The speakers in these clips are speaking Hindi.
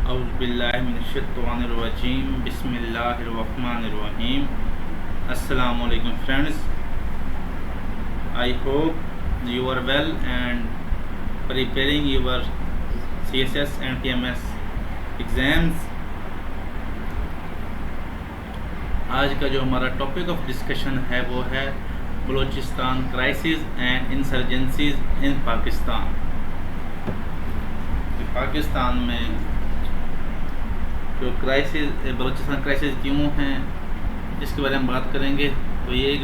औज़ुबिल्लाहिमिनश्शैतानिर्रजीम बिस्मिल्लाहिर्रहमानिर्रहीम। अस्सलामु अलैकुम friends, I hope you are well and preparing your CSS and TMS exams. आज का जो हमारा टॉपिक ऑफ डिस्कशन है वो है बलूचिस्तान क्राइसिस एंड इंसर्जेंसीज इन पाकिस्तान। पाकिस्तान में जो क्राइसिस, बलूचिस्तान क्राइसिस क्यों हैं, इसके बारे में बात करेंगे। तो ये एक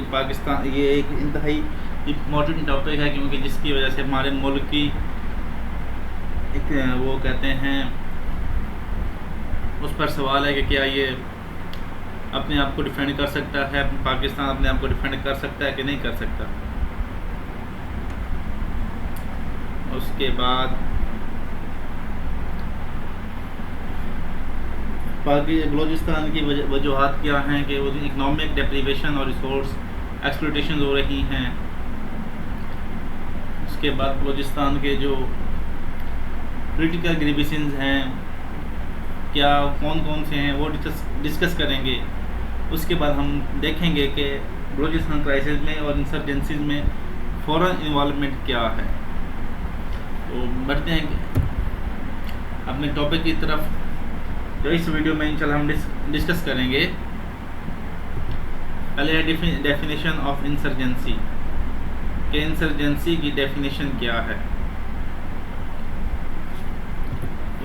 इंतहाई इम्पोर्टेंट टॉपिक है, क्योंकि जिसकी वजह से हमारे मुल्क की एक वो कहते हैं उस पर सवाल है कि क्या ये अपने आप को डिफेंड कर सकता है, पाकिस्तान अपने आप को डिफेंड कर सकता है कि नहीं कर सकता। उसके बाद बलूचिस्तान की वजूहात क्या हैं कि वो इकनॉमिक डेप्रीवेशन और रिसोर्स एक्सप्लॉयटेशन हो रही हैं। उसके बाद बलूचिस्तान के जो पॉलिटिकल ग्रीवेंसेस हैं, क्या कौन कौन से हैं, वो डिस्कस करेंगे। उसके बाद हम देखेंगे कि बलूचिस्तान क्राइसिस में और इंसर्जेंसीज में फॉरेन इन्वॉल्वमेंट क्या है। तो बढ़ते हैं अपने टॉपिक की तरफ। तो इस वीडियो में इंशाल्लाह हम डिस्कस करेंगे। पहले है डेफिनेशन ऑफ इंसर्जेंसी, कि इंसर्जेंसी की डेफिनेशन क्या है।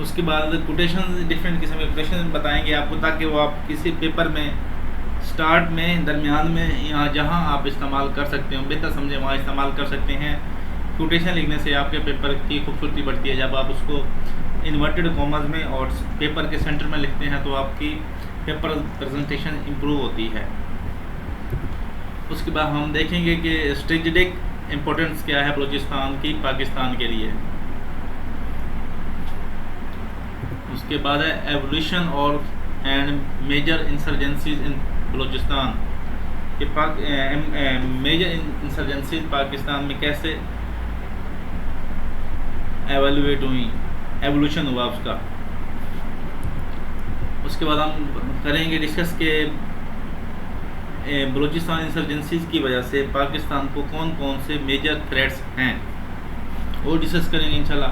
उसके बाद कोटेशन, डिफरेंट किस्म के कोटेशन बताएंगे आपको, ताकि वो आप किसी पेपर में स्टार्ट में, दरमियान में, या जहां आप इस्तेमाल कर सकते हो, बेहतर समझे वहाँ इस्तेमाल कर सकते हैं। कोटेशन लिखने से आपके पेपर की खूबसूरती बढ़ती है। जब आप उसको इन्वर्टेड कॉमर्स में और पेपर के सेंटर में लिखते हैं तो आपकी पेपर प्रेजेंटेशन इम्प्रूव होती है। उसके बाद हम देखेंगे कि स्ट्रेटेजिक इम्पोर्टेंस क्या है बलूचिस्तान की पाकिस्तान के लिए। उसके बाद है एवोल्यूशन और एंड मेजर इंसर्जेंसीज इन बलूचिस्तान, कि मेजर इंसर्जेंसीज पाकिस्तान में कैसे एवेलुएट हुई, एवोल्यूशन हुआ उसका। उसके बाद हम करेंगे डिस्कस के बलूचिस्तान इंसर्जेंसीज की वजह से पाकिस्तान को कौन कौन से मेजर थ्रेट्स हैं, वो डिस्कस करेंगे इंशाल्लाह।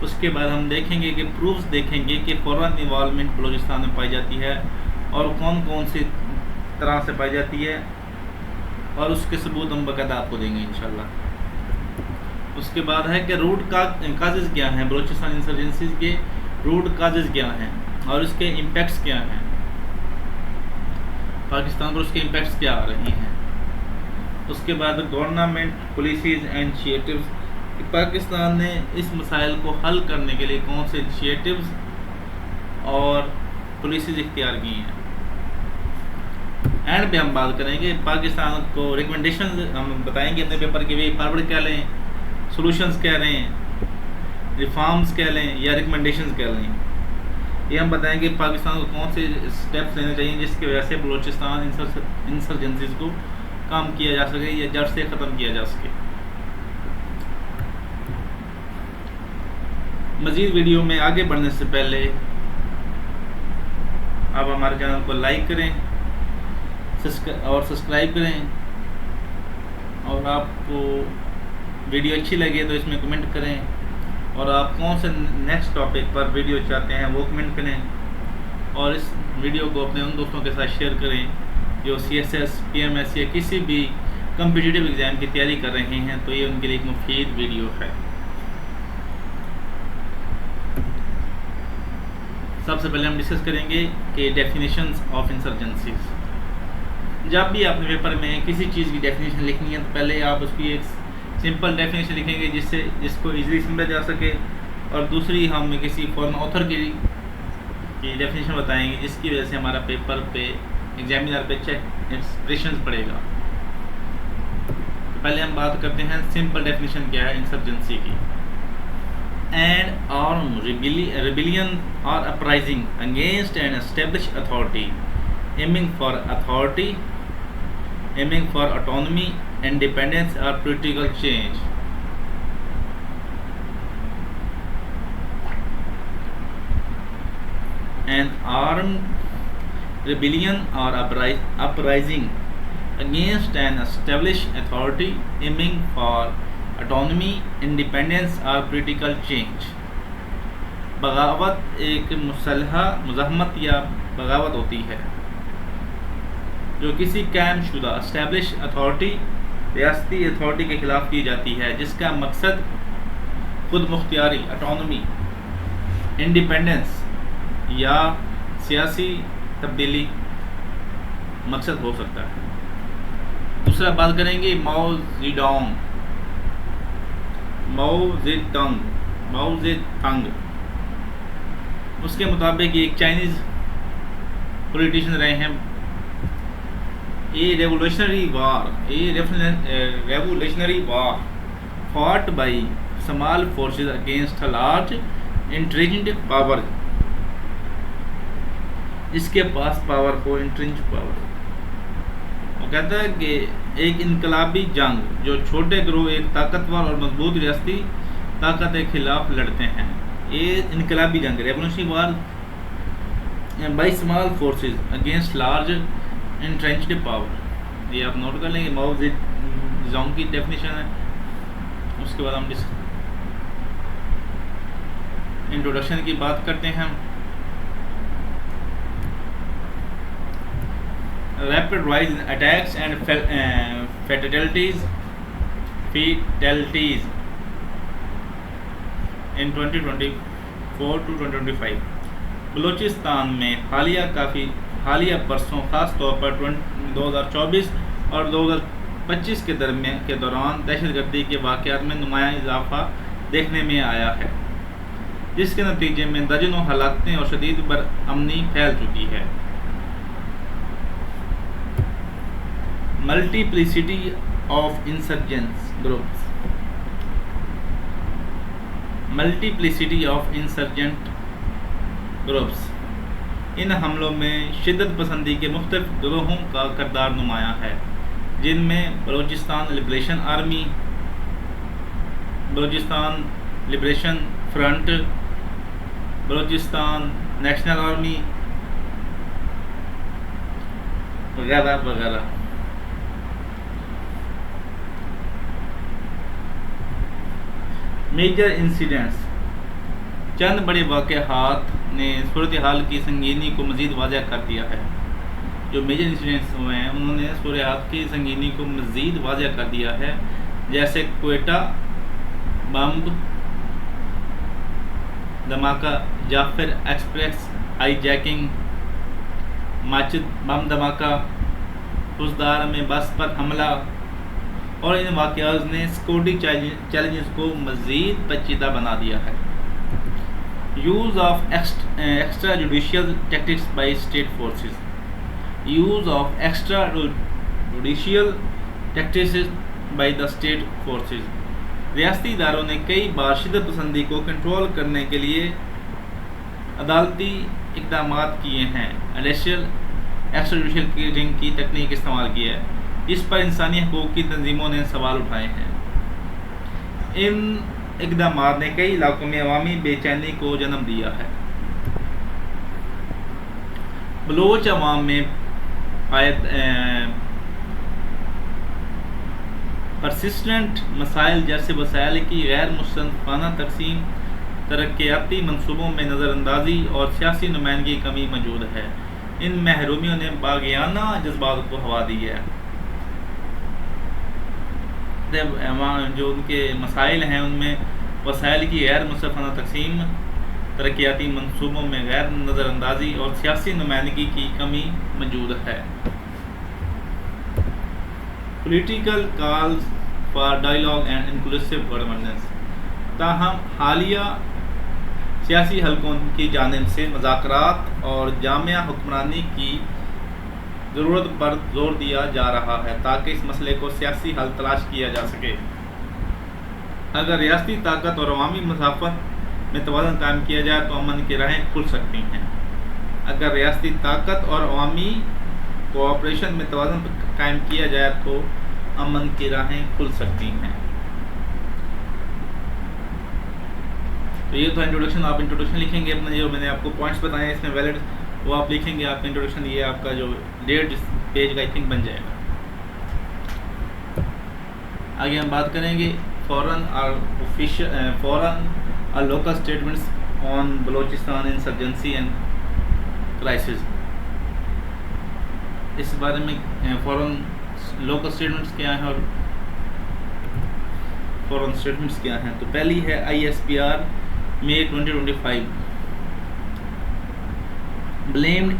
उसके बाद हम देखेंगे कि प्रूफ्स देखेंगे कि फॉरेन इन्वॉल्वमेंट बलूचिस्तान में पाई जाती है और कौन कौन सी तरह से पाई जाती है, और उसके सबूत हम बाकायदा आपको देंगे इंशाल्लाह। उसके बाद है कि रूट काजेज़ क्या हैं, बलूचिस्तान इंसर्जेंसीज के रूट काजेज़ क्या हैं और उसके इम्पैक्ट्स क्या हैं, पाकिस्तान पर उसके इम्पैक्ट्स क्या आ रहे हैं। उसके बाद government policies and initiatives, Pakistan ने इस मसाइल को हल करने के लिए कौन से इनिशिएटिव्स और पॉलिसीज़ इख्तियार की हैं। एंड पे हम बात करेंगे पाकिस्तान को रिकमेंडेशन हम बताएंगे अपने पेपर के वे फॉरवर्ड क्या लें, सॉल्यूशंस कह रहे हैं, रिफॉर्म्स कह लें या रिकमेंडेशंस कह लें। ये हम बताएंगे पाकिस्तान को कौन से स्टेप्स लेने चाहिए जिसकी वजह से बलूचिस्तान इंसर्जेंसीज को कम किया जा सके या जड़ से ख़त्म किया जा सके। मज़ीद वीडियो में आगे बढ़ने से पहले आप हमारे चैनल को लाइक करें और सब्सक्राइब करें, और आपको वीडियो अच्छी लगे तो इसमें कमेंट करें, और आप कौन से नेक्स्ट टॉपिक पर वीडियो चाहते हैं वो कमेंट करें, और इस वीडियो को अपने उन दोस्तों के साथ शेयर करें जो CSS, TMS या किसी भी कम्पिटिटिव एग्ज़ाम की तैयारी कर रहे हैं, तो ये उनके लिए एक मुफीद वीडियो है। सबसे पहले हम डिस्कस करेंगे कि डेफिनेशंस ऑफ इंसर्जेंसीज। जब भी आपने पेपर में किसी चीज़ की डेफिनेशन लिखनी है तो पहले आप उसकी एक सिंपल डेफिनेशन लिखेंगे जिसको इजीली समझा जा सके, और दूसरी हम किसी फॉरेन ऑथर की डेफिनेशन बताएंगे जिसकी वजह से हमारा पेपर पे एग्जामिनर पे चेक एक्सप्रेशन पड़ेगा। तो पहले हम बात करते हैं सिंपल डेफिनेशन क्या है इंसर्जेंसी की। एंड आर्म रिबिलियन और uprising against an establish authority aiming for autonomy, independence और political change. an armed rebellion or uprising against an established authority aiming for autonomy, independence or political change. बगावत एक मुसल्हा मुज़ाहमत या बगावत होती है जो किसी कायम शुदा एस्टैब्लिश अथॉरिटी, रियासती अथॉरिटी के ख़िलाफ़ की जाती है, जिसका मकसद खुद मुख्तियारी, ऑटोनॉमी, इंडिपेंडेंस या सियासी तब्दीली मकसद हो सकता है। दूसरा बात करेंगे माओ ज़ेडुंग। उसके मुताबिक एक चाइनीज़ पॉलिटिशियन रहे हैं। A revolutionary war fought by small forces against a large intrinsic power, जिसके पास पावर हो इंट्रिंसिक पावर। वो कहता है कि एक इनकलाबी जंग जो छोटे ग्रोह एक ताकतवर और मजबूत रियासती ताकत के खिलाफ लड़ते हैं। ये इनकलाबी जंग revolutionary war by small forces against large entrenched power. ये आप नोट कर लेंगे, माओ ज़ेडुंग की डेफिनेशन है। उसके बाद हम इंट्रोडक्शन की बात करते हैं। Rapid rise in attacks and fatalities in 2024 to 2025। Balochistan में हालिया बरसों ख़ास तौर पर 2024 और 2025 के दौरान दहशतगर्दी के वाक़यात में नुमायाँ इजाफा देखने में आया है, जिसके नतीजे में दर्जनों हलाकतें और शदीद बरअमनी फैल चुकी है। Multiplicity of insurgence groups. Multiplicity of insurgent groups. इन हमलों में शिद्दत पसंदी के मुख्तलिफ गिरोहों का किरदार नुमायाँ है, जिनमें Balochistan liberation army, Balochistan liberation front, Balochistan national army वगैरह वगैरह। Major incidents. चंद बड़े वाक़यात ने सूरत हाल की संगीनी को मज़ीद वाज़ह कर दिया है। जो मेजर इंसिडेंट्स हुए हैं उन्होंने सूरत हाल की संगीनी को मज़ीद वाज़ह कर दिया है, जैसे क्वेटा बम धमाका, जाफर एक्सप्रेस हाईजैकिंग, माचिद बम धमाका, फुजदार में बस पर हमला, और इन वाक़यात ने सिक्योरिटी चैलेंजेस को मज़ीद पेचीदा बना दिया है। Use of extra judicial tactics by state forces. Use of extra judicial tactics by the state forces. रियासती इदारों ने कई बार शिद्दत पसंदी को कंट्रोल करने के लिए अदालती इक़दाम किए हैं। एक्स्ट्रा जुडिशियल किलिंग की तकनीक इस्तेमाल की है। इस पर इंसानी हकूक़ की तंजीमों ने सवाल उठाए हैं। इन इक़दाम ने कई इलाकों में अवामी बेचैनी को जन्म दिया है। बलोच अवाम में परसिस्टेंट मसाइल जैसे वसाइल की गैर मुस्तफ़ाना तकसीम, तरक्याती मनसूबों में नज़रअंदाजी और सियासी नुमाइंदगी की कमी मौजूद है। इन महरूमियों ने बागियाना जज्बात को हवा दी है। जो उनके मसाइल हैं उनमें वसाइल की गैर मुस्तफ़ाना तकसीम, तरक्याती मनसूबों में गैर नज़रअंदाजी और सियासी नुमाइंदगी की कमी मौजूद है। Political calls for dialogue and inclusive governance. ताहम हालिया सियासी हलकों की जानिब से मुज़ाकरात और जामिया हुक्मरानी की ज़रूरत पर जोर दिया जा रहा है ताकि इस मसले को सियासी हल तलाश किया जा सके। अगर रियासती ताकत और अवामी मुसाफत में तवाज़ुन कायम किया जाए तो अमन की राहें खुल सकती हैं। अगर रियासती ताकत और अवामी कोऑपरेशन में तवाज़ुन कायम किया जाए तो अमन की राहें खुल सकती हैं। तो ये था इंट्रोडक्शन। आप इंट्रोडक्शन लिखेंगे अपने, जो मैंने आपको पॉइंट्स बताए हैं इसमें वैलिड, वो आप लिखेंगे आपका इंट्रोडक्शन। ये आपका जो 1.5 पेज का आई थिंक बन जाएगा। आगे हम बात करेंगे फॉरेन और local statements on Balochistan insurgency and crisis. इस बारे में फॉरेन लोकल स्टेटमेंट्स क्या हैं और फॉरेन स्टेटमेंट्स क्या हैं। तो पहली है ISPR May 2025 blamed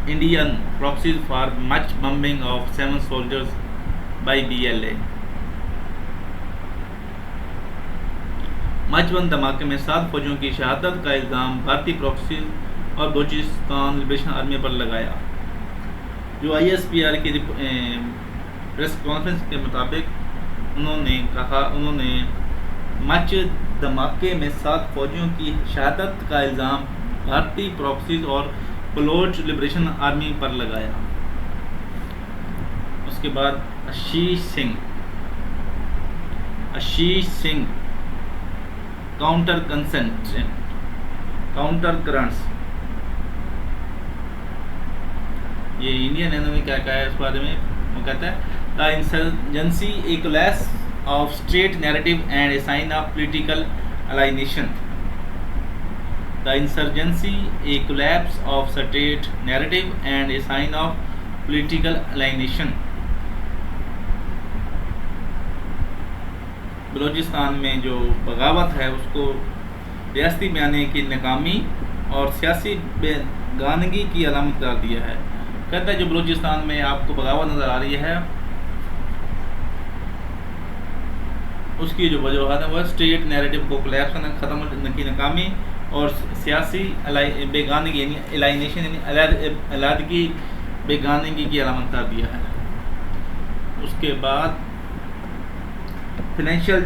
Indian proxies for much bombing of 7 soldiers by BLA। मचबंद धमाके में 7 फौजियों की शहादत का इल्ज़ाम भारतीय प्रॉक्सीज और बलूचिस्तान लिबरेशन आर्मी पर लगाया। जो ISPR की प्रेस कॉन्फ्रेंस के मुताबिक उन्होंने मच धमाके में 7 फौजियों की शहादत का इल्ज़ाम भारतीय प्रॉक्सीज और बलोच लिबरेशन आर्मी पर लगाया। उसके बाद आशीष सिंह काउंटर करंट्स। ये इंडियन एनओ ने क्या कहा है इस बारे में। वो कहता है the insurgency a collapse of state narrative and a sign of political alienation. The insurgency a collapse of state narrative and a sign of political alienation. Balochistan में जो बगावत है उसको रियासती बयाने की नाकामी और सियासी बेगानगी की अलामत करार दिया है। कहता है जो बलूचिस्तान में आपको बगावत नज़र आ रही है उसकी जो वजूहत है वह स्टेट नैरेटिव को कोलैप्स करना, ख़त्म होने की नाकामी और सियासी बेगानगी यानी एलाइनेशन यानी अलहदगी बेगानगी की अलामत करार दिया है। उसके बाद फाइनेंशियल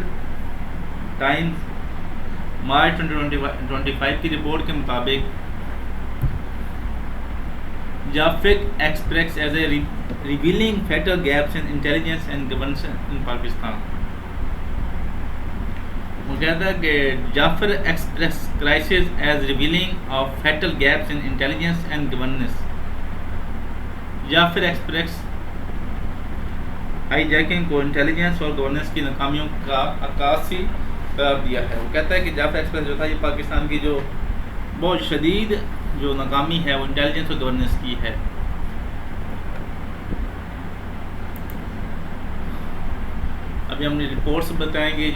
टाइम्स मार्च 2025 की रिपोर्ट के मुताबिक Jaffar express as a revealing fatal gaps in intelligence and governance in Pakistan. वो कहता है कि Jaffar express crisis as revealing of fatal gaps in intelligence and governance. Jaffar express hijacking को इंटेलिजेंस और गवर्नेंस की नाकामियों का अक्कासी करार दिया है। वो कहता है कि जाफर एक्सप्रेस जो था ये पाकिस्तान की जो बहुत शदीद जो नाकामी है वो इंटेलिजेंस और गवर्नेंस की है। अभी हमने रिपोर्ट्स बताएंगे।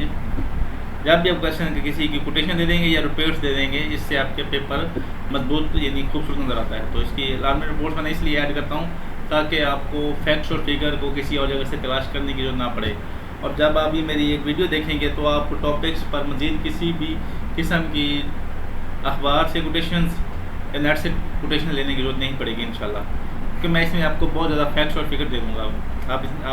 जब भी आप क्वेश्चन किसी की कोटेशन दे देंगे या रिपोर्ट्स दे देंगे जिससे आपके पेपर मजबूत यानी खूबसूरत नज़र आता है। तो इसकी अलार्मेंट रिपोर्ट्स मैंने इसलिए ऐड करता हूँ ताकि आपको फैक्ट्स और फिगर को किसी और जगह से तलाश करने की जरूरत ना पड़े। और जब आप भी मेरी एक वीडियो देखेंगे तो आपको टॉपिक्स पर मज़ीद किसी भी किस्म की अखबार से कोटेशंस या नेट से कोटेशन लेने की जरूरत नहीं पड़ेगी इंशाल्लाह, क्योंकि मैं इसमें आपको बहुत ज़्यादा फैक्ट्स और फिगर दे दूँगा।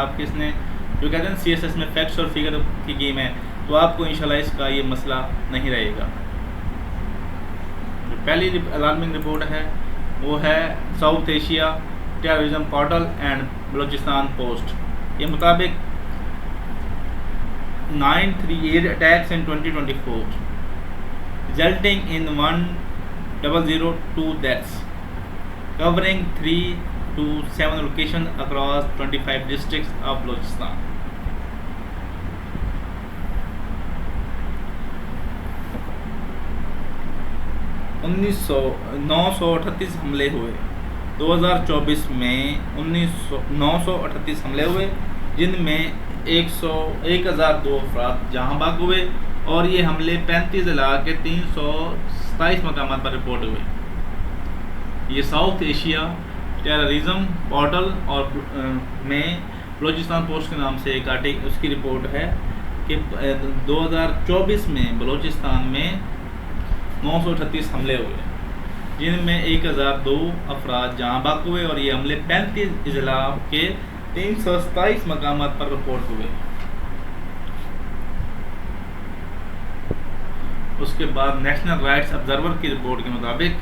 आप इसने जो कहते हैं CSS में फैक्ट्स और फिगर की गेम है, तो आपको इंशाल्लाह इसका ये मसला नहीं रहेगा। जो पहली अलार्मिंग रिपोर्ट है वो है south Asia terrorism portal and Balochistan post. ये मुताबिक 938 attacks in 2024 resulting in 1002 deaths covering 3 to 7 locations across 25 districts of Balochistan। नौ सौ 38 हमले हुए 2024 में 938 हमले हुए, जिनमें 1002 अफराद जहां बाग हुए और ये हमले 35 जिला के 327 मकामात पर रिपोर्ट हुए। ये साउथ एशिया टेररिज्म पोर्टल और में बलूचिस्तान पोस्ट के नाम से एक उसकी रिपोर्ट है कि 2024 में बलूचिस्तान में 938 हमले हुए, जिनमें 1002 अफराद जहाँ बाग हुए और ये हमले 35 जिला के 327 मकामात पर रिपोर्ट हुए। उसके बाद नेशनल राइट्स ऑब्जर्वर की रिपोर्ट के मुताबिक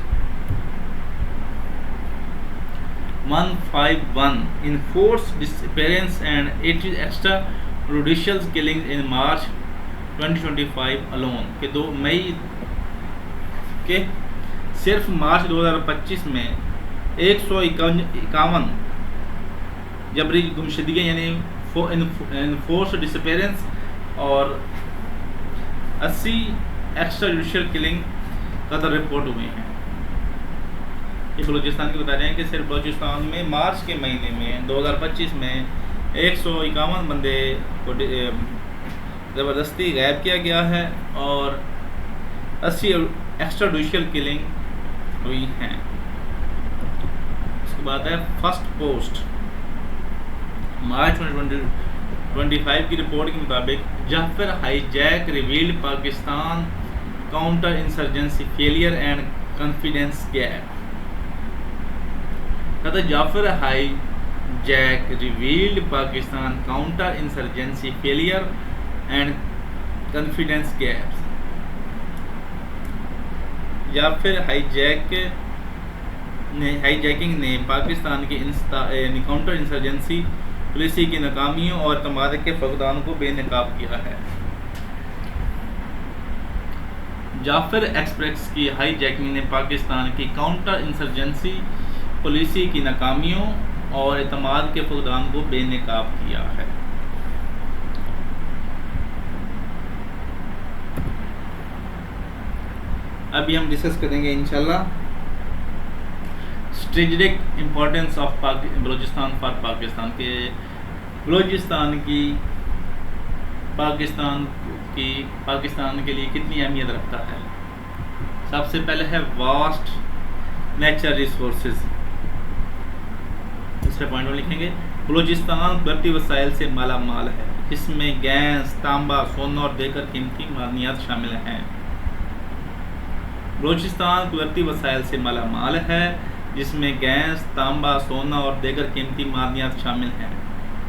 151 enforced disappearance and 80 extra judicial killings in March 2025 alone। के 2 मई कि सिर्फ मार्च 2025 में 151 जबरी गुमशुदगी यानी इनफोर्स डिसअपीयरेंस और 80 एक्स्ट्रा जुडिशियल किलिंग कदर रिपोर्ट हुए हैं। ये बलूचिस्तान की बता रहे हैं कि सिर्फ बलूचिस्तान में मार्च के महीने में 2025 में 151 बंदे को ज़बरदस्ती गायब किया गया है और 80 एक्स्ट्रा जुडिशियल किलिंग हुई हैं। उसके बाद है फर्स्ट पोस्ट मार्च 2025 की रिपोर्ट के मुताबिक Jaffar hijack revealed Pakistan counter insurgency failure and confidence gap. कहता Jaffar hijack revealed Pakistan counter insurgency failure and confidence gaps. Jaffar hijacking ने पाकिस्तान की काउंटर इंसर्जेंसी पुलिसी की नाकामियों और तमाद के फकदान को बेनकाब किया है। जाफर एक्सप्रेस की हाईजैकिंग ने पाकिस्तान की काउंटर इंसर्जेंसी पुलिसी की नाकामियों और एतमाद के फकदान को बेनकाब किया है। अभी हम डिस्कस करेंगे इंशाल्लाह strategic importance of Balochistan for Pakistan के बलूचिस्तान की पाकिस्तान के लिए कितनी अहमियत रखता है। सबसे पहले है वास्ट नेचुरल रिसोर्सेज। दूसरे पॉइंट में लिखेंगे बलूचिस्तान कुदरती वसाइल से माला माल है जिसमें गैस, तांबा, सोना और दीगर कीमती मादनियात शामिल हैं। बलूचिस्तान कुदरती वसाइल से माला माल है जिसमें गैस, तांबा, सोना और दीगर कीमती मादनियात शामिल हैं।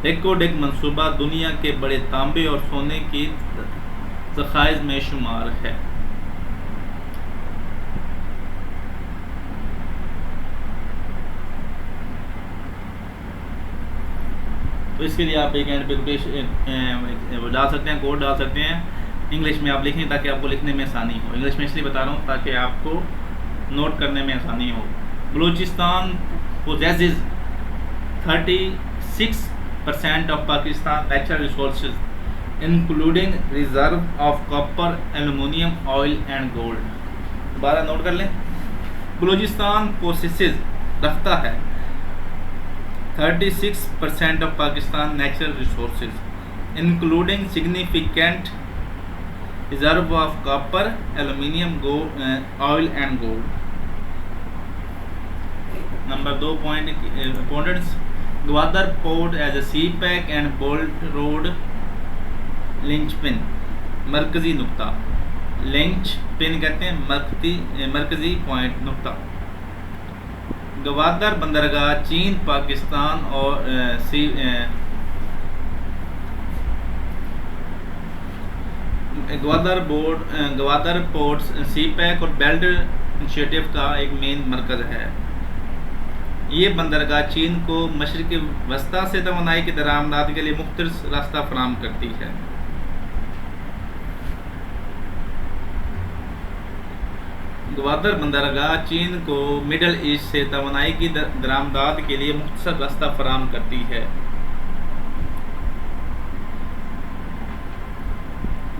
डेकोडेक मंसूबा दुनिया के बड़े तांबे और सोने की ज़खाइर में शुमार है। तो इसके लिए आप एक एंड पे डाल सकते हैं, कोड डाल सकते हैं। इंग्लिश में आप लिखें ताकि आपको लिखने में आसानी हो। इंग्लिश में इसलिए बता रहा हूँ ताकि आपको नोट करने में आसानी हो। Balochistan possesses 36% of Pakistan natural resources, including reserve of copper, aluminium, oil and gold। दोबारा नोट कर लें, बलूचिस्तान possesses रखता है 36% of Pakistan natural resources, including significant reserve of copper, aluminium, gold, oil and gold। Number 2 point importance Gwadar port as a CPEC and belt road linchpin मरकजी नुक्ता। लिंच पिन कहते हैं मरकजी पॉइंट नुक्ता। ग्वादर बंदरगाह चीन, पाकिस्तान और ग्वादर पोर्ट सी पैक और बेल्ट इनिशिएटिव का एक मेन मरकज है। ये बंदरगाह चीन को मशरिक़ वस्ता से तवानाई की दरामदाद के लिए मुख्तलिफ रास्ता फराहम करती है। ग्वादर बंदरगाह चीन को मिडल ईस्ट से तवानाई की दरामदाद के लिए मुख्तसर रास्ता फराहम करती है।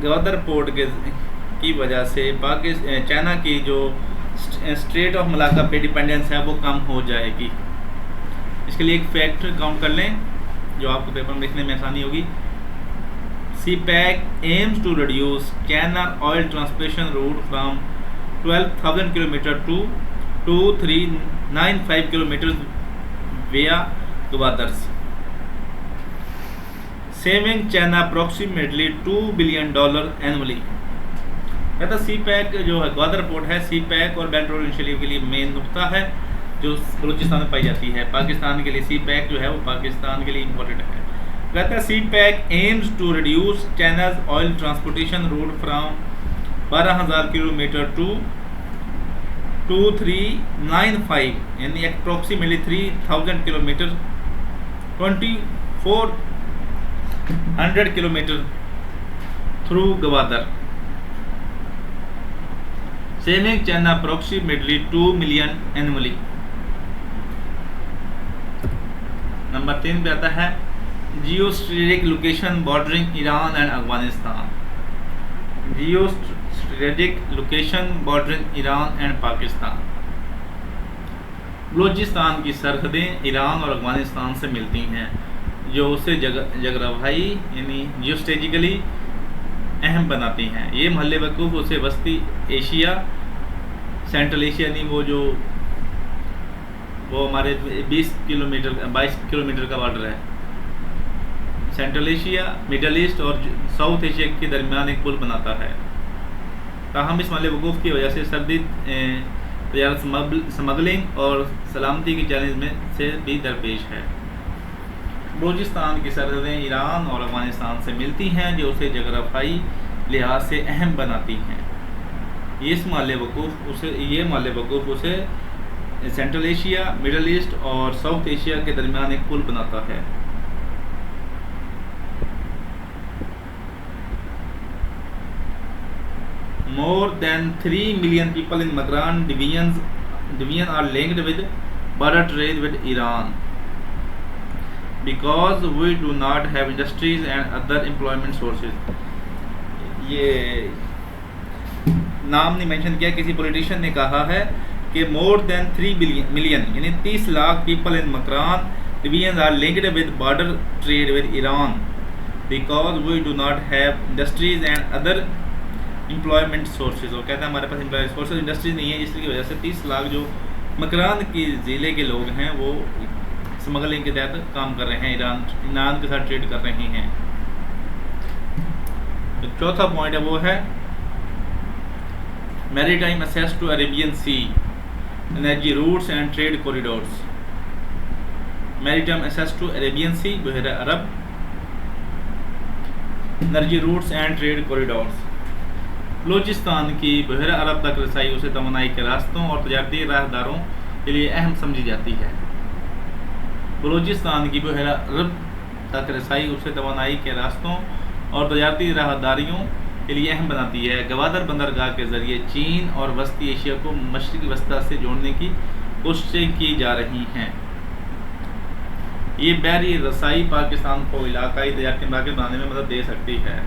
ग्वादर पोर्ट की वजह से चाइना की जो स्ट्रेट ऑफ मलाक्का पे डिपेंडेंस है वो कम हो जाएगी। इसके लिए एक फैक्टर काउंट कर लें जो आपको पेपर में लिखने में आसानी होगी। CPEC aims to reduce China oil transportation route from 12,000 kilometer to 2395 kilometer via Gwadar's, saving China approximately $2 billion annually. कहता सी पैक जो है ग्वादर पोर्ट है, सी पैक और बेल्ट रोड इनिशिएटिव के लिए मेन नुक्ता है जो बलूचिस्तान में पाई जाती है। पाकिस्तान के लिए सी पैक जो है वो पाकिस्तान के लिए इम्पोर्टेंट है। कहता है CPEC aims to reduce China's oil transportation route from 12,000 kilometer to 2395 यानी अप्रोक्सीमेटली 3,000 kilometer 2400 kilometer through Gwadar. Selling China approximately 2 million annually. Number 3 पे आता है geo strategic location bordering Iran and Afghanistan. Geo strategic location bordering Iran and Pakistan. Balochistan की सरहदें ईरान और अफगानिस्तान से मिलती हैं, जो उसे जगराफाई यानी जियो स्ट्रेटेजिकली अहम बनाती हैं। ये महल वकूफ़ उसे वस्ती एशिया, सेंट्रल एशिया यानी वो हमारे 22 किलोमीटर का बॉर्डर है। सेंट्रल एशिया, मिडल ईस्ट और साउथ एशिया के दरमियान एक पुल बनाता है। ताहम इस महल वकूफ़ की वजह से सर्दी तजारत, स्मगलिंग और सलामती की चैलेंज में से भी दरपेश है। बलूचिस्तान की सरहदें ईरान और अफगानिस्तान से मिलती हैं, जो उसे जगराफाई लिहाज से अहम बनाती हैं। ये महल वकूफ़ उसे सेंट्रल एशिया, मिडल ईस्ट और साउथ एशिया के दरमियान एक पुल बनाता है। More than 3 million people in Makran division are linked with border trade with Iran because we do not have industries and other employment sources। ये नाम नहीं मेंशन किया, किसी पॉलिटिशियन ने कहा है कि more than 3 million यानी 30 lakh people in Makran divisions are linked with border trade with Iran because we do not have industries and other employment sources. और कहता है हमारे पास एम्प्लॉय सोर्सेज इंडस्ट्रीज नहीं है, जिसकी वजह से 30 लाख जो मकरान की ज़िले के लोग हैं वो स्मगलिंग के तहत काम कर रहे हैं, ईरान के साथ ट्रेड कर रहे हैं। तो चौथा पॉइंट है वो है maritime access to Arabian sea, energy routes and trade corridors. Maritime access to Arabian sea, बहरा अरब, energy routes and trade corridors. Balochistan की बहरा अरब तक रसाई उसे तवानाई के रास्तों और तजारती राहदारों के लिए अहम समझी जाती है। बलूचिस्तान की बहरा अरब तक रसाई उसे तवानाई के रास्तों और तजारती राहदारियों के लिए अहम बनाती है। गवादर बंदरगाह के ज़रिए चीन और वस्ती एशिया को मशरक़ी वस्ता से जोड़ने की कोशिशें की जा रही हैं। ये बहरी रसाई पाकिस्तान को इलाकाई तजारती मराकज़ बनाने में मदद दे सकती है।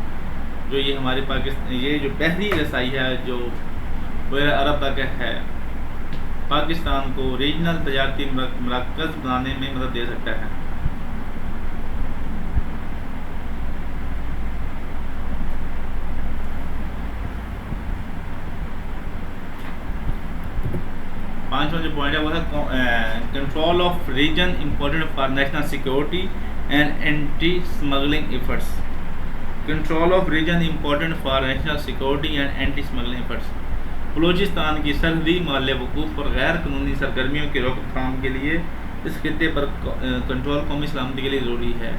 जो ये हमारे पाकिस्तान ये जो बहरी रसाई है जो बहरा अरब तक है, पाकिस्तान को रीजनल तजारती मराकज़ बनाने में मदद दे सकता है। पांचवा जो पॉइंट है वो है control of region important for national security and anti smuggling efforts. Control of region important for national security and anti smuggling efforts. Balochistan की सरहदी महल वकूफ़ और गैर कानूनी सरगर्मियों की रोकथाम के लिए इस खित्ते पर कंट्रोल कौमी सलामती के लिए ज़रूरी है।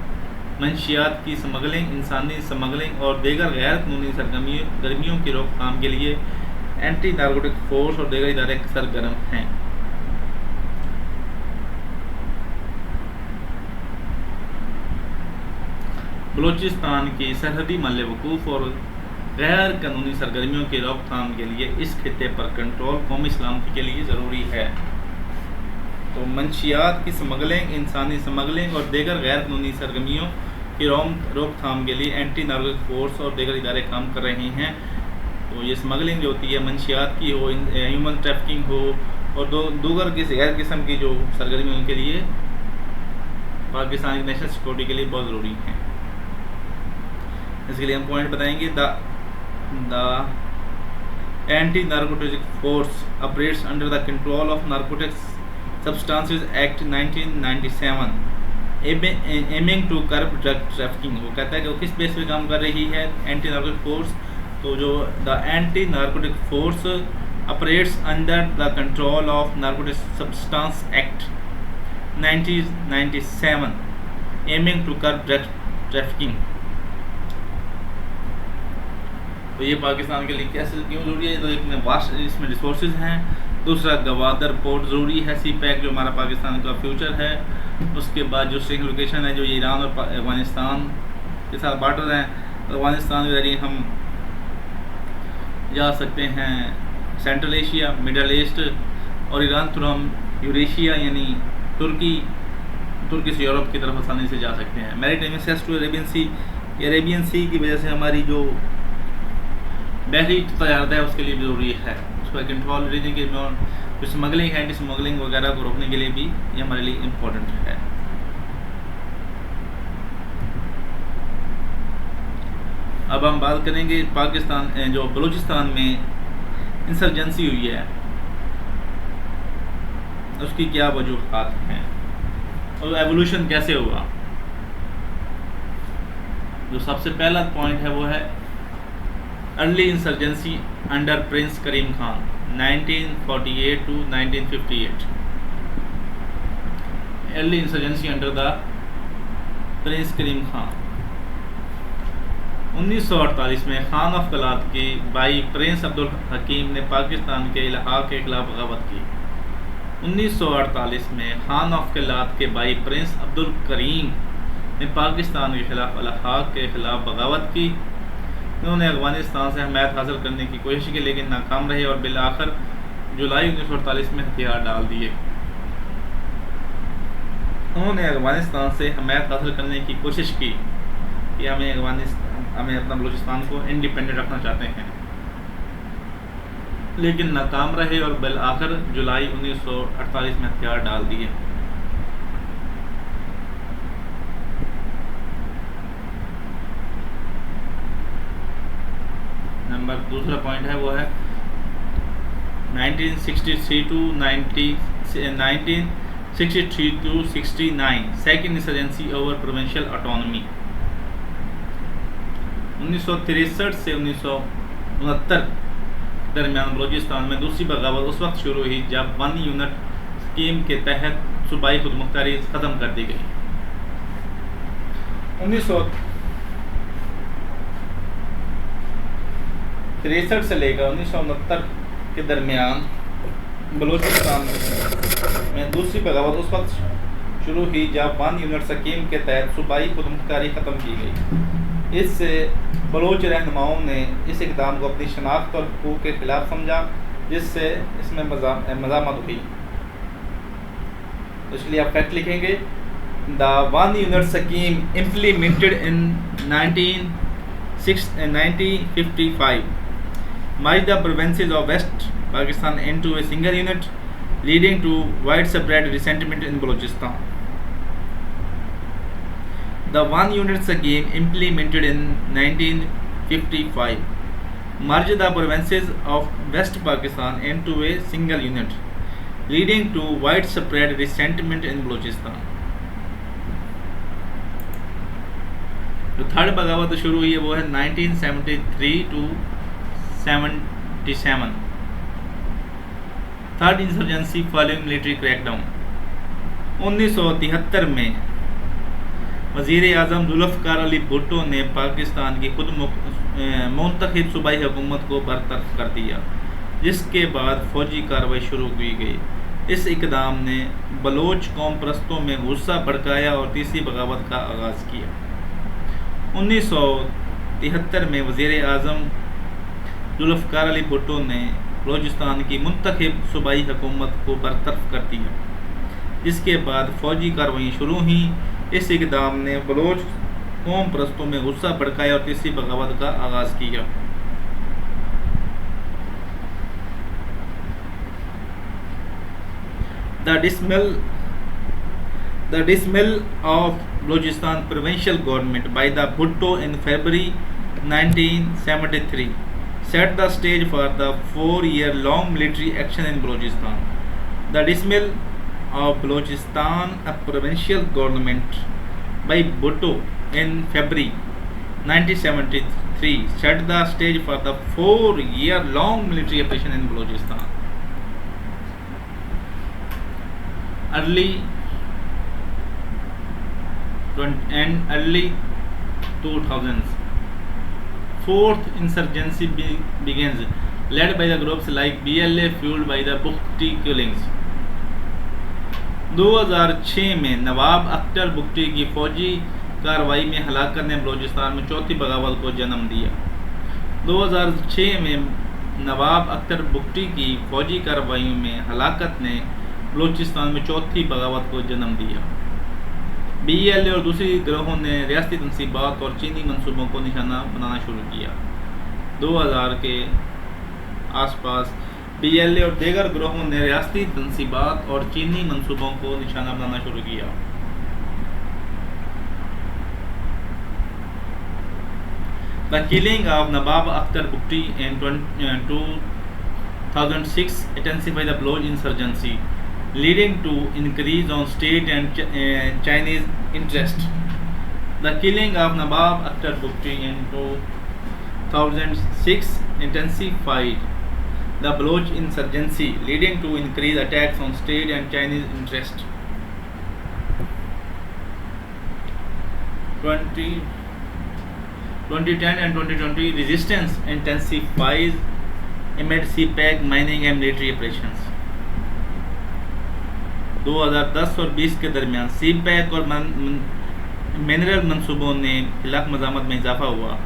मंशियात की स्मगलिंग, इंसानी स्मगलिंग और दीगर गैर कानूनी सरगर्मियों की रोकथाम के लिए एंटी नारकोटिक फोर्स और दीगर इदारे सरगर्म हैं। बलूचिस्तान की सरहदी महल वकूफ़ और गैर कानूनी सरगर्मियों की रोकथाम के लिए इस खित्ते पर कंट्रोल कौमी सलामती के लिए ज़रूरी है। तो मंशियात की स्मगलिंग, इंसानी स्मगलिंग और दीगर गैर कानूनी सरगर्मियों की रोकथाम के लिए एंटी नारकोटिक फोर्स और दीगर इदारे काम कर रहे हैं। तो ये स्मगलिंग जो होती है मंशियात की हो, ह्यूमन ट्रैफिकिंग हो और दीगर किसी गैर किस्म की जो सरगर्मी उनके लिए पाकिस्तान की नेशनल सिक्योरिटी के लिए बहुत ज़रूरी है। इसके लिए हम पॉइंट बताएंगे। The anti narcotic force operates under the control of narcotics substances act 1997 aiming to curb drug trafficking. वो कहता है कि वो किस बेस पे काम कर रही है एंटी नारकोटिक फोर्स। तो जो the anti narcotic force operates under the control of narcotic substance act 1997 aiming to curb drug trafficking. तो ये पाकिस्तान के लिए कैसे क्यों ज़रूरी है? तो एक वास्ट इसमें रिसोर्सेज हैं। दूसरा गवादर पोर्ट ज़रूरी है, सी पैक जो हमारा पाकिस्तान का फ्यूचर है। उसके बाद जो स्ट्रेटेजिक लोकेशन है जो ईरान और अफगानिस्तान के साथ बॉर्डर हैं, अफगानिस्तान के जरिए हम जा सकते हैं सेंट्रल एशिया, मिडल ईस्ट और ईरान थ्रू हम यूरेशिया यानी तुर्की से यूरोप की तरफ आसानी से जा सकते हैं। मैरीटाइम एक्सेस टू अरेबियन सी की वजह से हमारी जो बहरी तजारत है उसके लिए भी ज़रूरी है, उसका कंट्रोल रीजन के जो स्मगलिंग है, स्मगलिंग वगैरह को रोकने के लिए भी ये हमारे लिए इम्पोर्टेंट है। अब हम बात करेंगे पाकिस्तान जो बलूचिस्तान में इंसर्जेंसी हुई है उसकी क्या वजूहात हैं और एवोल्यूशन कैसे हुआ। जो सबसे पहला पॉइंट है वो है early insurgency under prince Karim Khan 1948 to 1958। Early insurgency under the prince Karim Khan. 1948 में खान ऑफ कलात के भाई प्रिंस अब्दुल हकीम ने पाकिस्तान के इलाहा के खिलाफ बगावत की। 1948 में खान ऑफ कलात के भाई प्रिंस अब्दुल करीम ने पाकिस्तान के खिलाफ इलाहा के खिलाफ बगावत की। उन्होंने अफगानिस्तान से हमायत हासिल करने की कोशिश की लेकिन नाकाम रहे और बिल आखिर जुलाई 1948 में हथियार डाल दिए। उन्होंने अफगानिस्तान से हमायत हासिल करने की कोशिश की कि हमें अपना बलूचिस्तान को इंडिपेंडेंट रखना चाहते हैं, लेकिन नाकाम रहे और बिल आखिर जुलाई 1948 में हथियार डाल दिए। दूसरा पॉइंट है वो है 1963 to 69 second insurgency over provincial autonomy. 1963 से 1969 दरमियान बलूचिस्तान में दूसरी बगावत उस वक्त शुरू हुई जब 1 यूनिट स्कीम के तहत सूबाई खुदमुख्तारी ख़त्म कर दी गई। 1963 से लेकर 1969 के दरमियान बलूचिस्तान में दूसरी बगावत उस वक्त शुरू हुई जब 1 यूनिट स्कीम के तहत सूबाई खुदमुख्तारी ख़त्म की गई। इससे बलोच रहनुमाओं ने इस इक़दाम को अपनी शनाख्त और हुकूक के ख़िलाफ़ समझा, जिससे इसमें मज़ामत हुई। इसलिए आप फैक्ट लिखेंगे, the 1 unit scheme implemented in 1955 merged the provinces of West Pakistan into a single unit, leading to widespread resentment in Balochistan. The 1 unit scheme implemented in 1955 merged the provinces of West Pakistan into a single unit, leading to widespread resentment in Balochistan. जो थर्ड बगावत शुरू हुई है वो है 1973 to 77 third insurgency following military crackdown. 1973 में वज़ीर आज़म जुल्फ़िकार अली भुट्टो ने पाकिस्तान की खुद मुंतखब सूबाई हुकूमत को बरतरफ कर दिया, जिसके बाद फौजी कार्रवाई शुरू की गई। इस इक़दाम ने बलोच कौम परस्तों में गुस्सा भड़काया और तीसरी बगावत का आगाज़ किया। 1973 में वज़ीर आज़म जुल्फ़िकार अली भुट्टो ने बलूचिस्तान की मुंतखब सूबाई हुकूमत को बरतरफ कर दिया, जिसके बाद फौजी कार्रवाई शुरू हुई। इस इक़दाम ने बलोच कौम परस्तों में गुस्सा भड़काया और तीसरी बगावत का आगाज़ किया। The dismissal of Balochistan provincial government by the Bhutto in February 1973 set the stage for the 4-year-long military action in Balochistan. The dismissal of Balochistan provincial government by Bhutto in February 1973 set the stage for the 4-year-long military operation in Balochistan. Early 2000s, fourth insurgency begins, led by the groups like BLA fueled by the Bukti killings. 2006 में नवाब अख्तर बुख्ती की फौजी कार्रवाई में हलाकत ने बलूचिस्तान में चौथी बगावत को जन्म दिया। 2006 में नवाब अख्तर बुगटी की फौजी कार्रवाइयों में हलाकत ने बलूचिस्तान में चौथी बगावत को जन्म दिया। BLA और दूसरी गिरोहों ने रियासती तनसीबात और चीनी मंसूबों को निशाना बनाना शुरू किया। 2000 के आसपास BLA और दीगर गिरोहों ने रियासती तनसीबात और चीनी मंसूबों को निशाना बनाना शुरू किया। The killing of Nawab Akhtar Bugti in 2006 intensified the Baloch insurgency, leading to increase on state and Chinese interest. The killing of Nawab Akhtar Bugti in 2006 intensified the Baloch insurgency, leading to increased attacks on state and Chinese interest. 2010 and 2020 resistance intensifies amid CPEC mining and military operations. 2010 और 20 के दरमियान CPEC और मिनरल मंसूबों ने खिलाफ मज़ामत में इजाफा हुआ।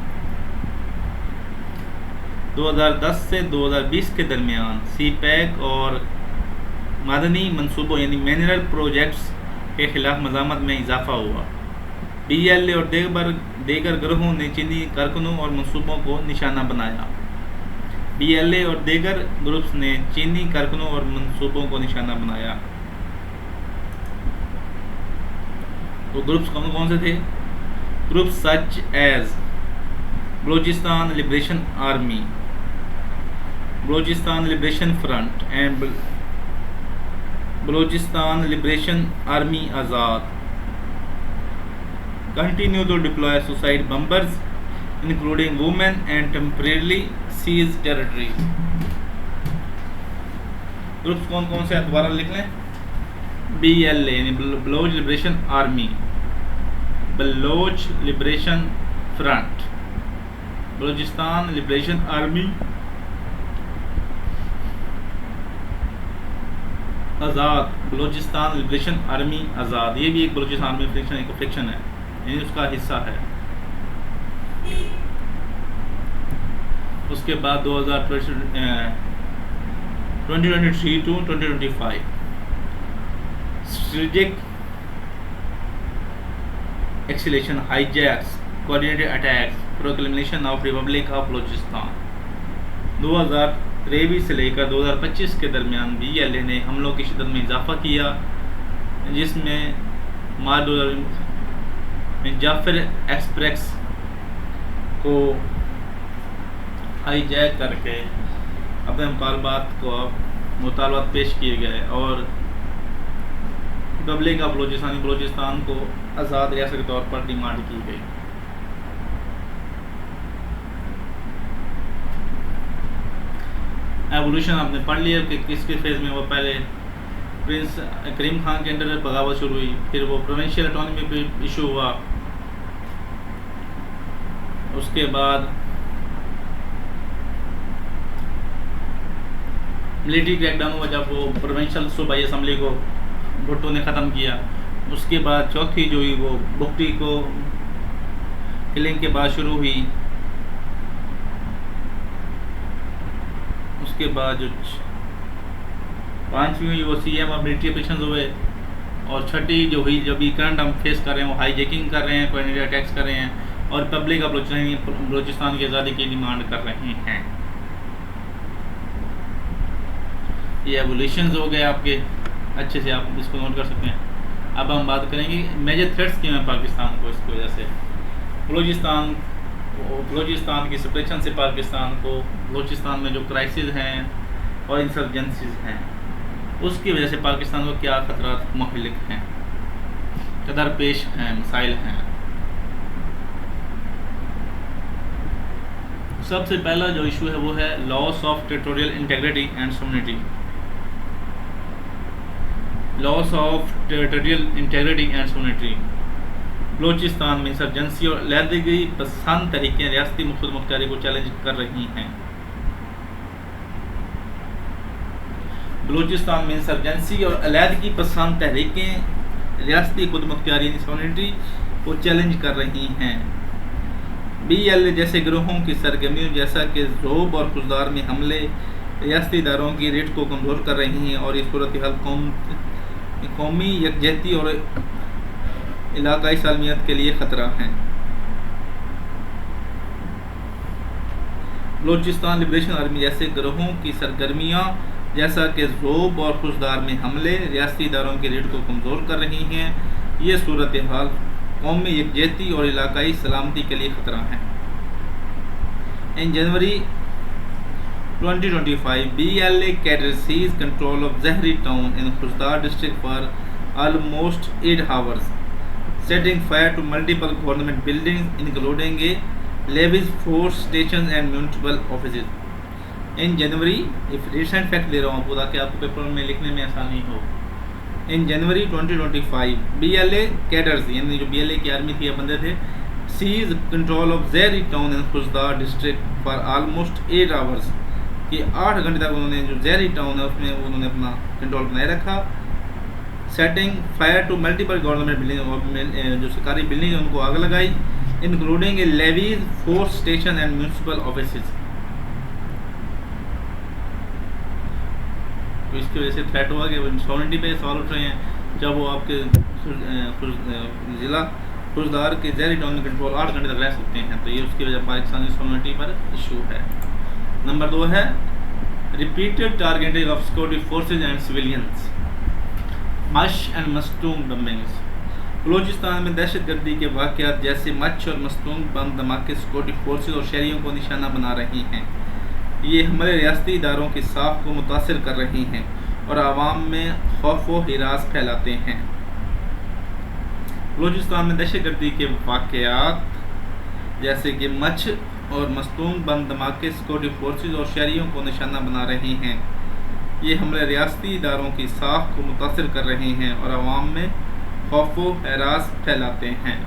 2010 से 2020 के दरमियान CPEC और मादनी मंसूबों यानी मिनरल प्रोजेक्ट्स के खिलाफ मज़ामत में इजाफा हुआ। BLA और दीगर गिरोहों ने चीनी कारकुनों और मंसूबों को निशाना बनाया। BLA और दीगर ग्रुप्स ने चीनी कारकुनों और मंसूबों को निशाना बनाया। तो ग्रुप्स कौन कौन से थे? Groups such as Balochistan liberation army, Balochistan liberation front and Balochistan liberation army Azad continue to deploy suicide bombers including women and temporarily seized territory. Groups कौन कौन से दोबारा लिख लें? BLA यानी Baloch liberation army, Baloch liberation front, Balochistan liberation army Azad, Balochistan liberation army Azad. ये भी एक बलूचिस्तान आर्मी फ्रिक्शन एक फ्रिक्शन है, यानी उसका हिस्सा है। उसके बाद 2023 to 2025 strategic acceleration hijacks coordinated attacks proclamation of republic of Balochistan. 2023 से लेकर 2025 के दरमियान BLA ने हमलों की शिद्दत में इजाफा किया, जिसमें मार्च 2000 में जाफर एक्सप्रेस को हाईजैक करके अपने मुतालबात पेश किए गए और रिपब्लिक ऑफ बलूचिस्तान को आज़ाद रियासत के तौर पर डिमांड की गई। एवोल्यूशन आपने पढ़ लिया कि किसके फेज़ में वो पहले प्रिंस करीम खान के अंडर बगावत शुरू हुई, फिर वो प्रोविंशियल ऑटोनॉमी पे इशू हुआ, उसके बाद मिलिट्री क्रैकडाउन हुआ जब वो प्रोविंशियल सूबाई असम्बली को भुट्टो ने ख़त्म किया। उसके बाद चौथी जो हुई वो बुगटी को किलिंग के बाद शुरू हुई। उसके बाद जो पांचवी हुई वो CM और मिलिट्री ऑपरेशन हुए, और छठी जो हुई जो भी करंट हम फेस कर रहे हैं वो हाईजैकिंग कर रहे हैं, कोऑर्डिनेटेड अटैक्स कर रहे हैं और रिपब्लिक ऑफ बलूचिस्तान की आज़ादी की डिमांड कर रहे हैं। ये एवोल्यूशंस हो गए आपके, अच्छे से आप इसको नोट कर सकते हैं। अब हम बात करेंगे मेजर थ्रेट्स क्यों हैं पाकिस्तान को। इसकी वजह से बलूचिस्तान की सेपरेशन से पाकिस्तान को, बलूचिस्तान में जो क्राइसिस हैं और इंसर्जेंसीज हैं उसकी वजह से पाकिस्तान को क्या खतरात मुहल्लिक हैं, क्या दरपेश हैं, मसाइल हैं। सबसे पहला जो इशू है वो है loss of territorial integrity and sovereignty. Loss of territorial integrity and sovereignty. Balochistan में इंसर्जेंसी और अलहदगी पसंद तरीके रियासती मुख्तारी को चैलेंज कर रही हैं। बलूचिस्तान में इंसर्जेंसी और अलहदगी पसंद तहरीकें रियासती खुद मुख्तारी सोवरेनिटी को चैलेंज कर रही हैं। BLA जैसे गिरोहों की सरगर्मियों जैसा कि ज़ोब और खुजदार में हमले रियासती इदारों की रेट को कमज़ोर कर रही हैं और ये सूरत हाल कौमी यकजहती और इलाकाई सालमियत के लिए ख़तरा हैं। बलोचिस्तान लिबरेशन आर्मी जैसे गिरोहों की सरगर्मियाँ जैसा कि ज़ोब और खुजदार में हमले रियासती इदारों की रेट को कमज़ोर कर रही हैं। ये सूरत हाल कौमी यकजहती और इलाकाई सलामती के लिए ख़तरा है। इन जनवरी 2025 BLA cadre seized control of Zahri town in Khusdar district for almost 8 hours, setting fire to multiple government buildings including a levies, force stations and municipal offices. In January recent fact ले रहा हूँ आपको ताकि आपको पेपर में लिखने में आसानी हो। इन जनवरी 2025 BLA कैडर्स यानी जो BLA की आर्मी थी या बंदे थे seize control of Zehri town in Khuzdar district for almost 8 hours कि 8 घंटे तक उन्होंने जो ज़हरी टाउन है उसमें उन्होंने अपना कंट्रोल बनाए रखा। Setting fire to multiple government building और जो सरकारी बिल्डिंग है उनको आग लगाई, including a levies, force station and municipal offices. तो इसकी वजह से थ्रेट हुआ कि सॉवरेनिटी पे सवाल उठ रहे हैं जब वो आपके ज़िला खुजदार के ज़हरी टाउन में कंट्रोल 8 घंटे तक रह सकते हैं, तो ये उसकी वजह पाकिस्तानी सॉवरेनिटी पर इशू है। नंबर 2 है repeated targeting of security forces and civilians, मश एंड मस्तूंग बम्बिंग्स। बलोचिस्तान में दहशत गर्दी के वाक़यात जैसे मच और मस्तूंग बम धमाके सिक्योरिटी फोर्सेज और शहरियों को निशाना बना रही हैं। ये हमारे रियासती इदारों की साख को मुतासिर कर रही हैं और आवाम में खौफ व हिरास फैलाते हैं। बलोचिस्तान में दहशत गर्दी के वाक़यात जैसे कि मच और मस्तूंग बम धमाके सिक्योरिटी फोर्सेज और शहरियों को निशाना बना रही हैं। ये हमारे रियासती इदारों की साख को मुतासिर कर रही हैं और आवाम में खौफ व हिरास फैलाते हैं।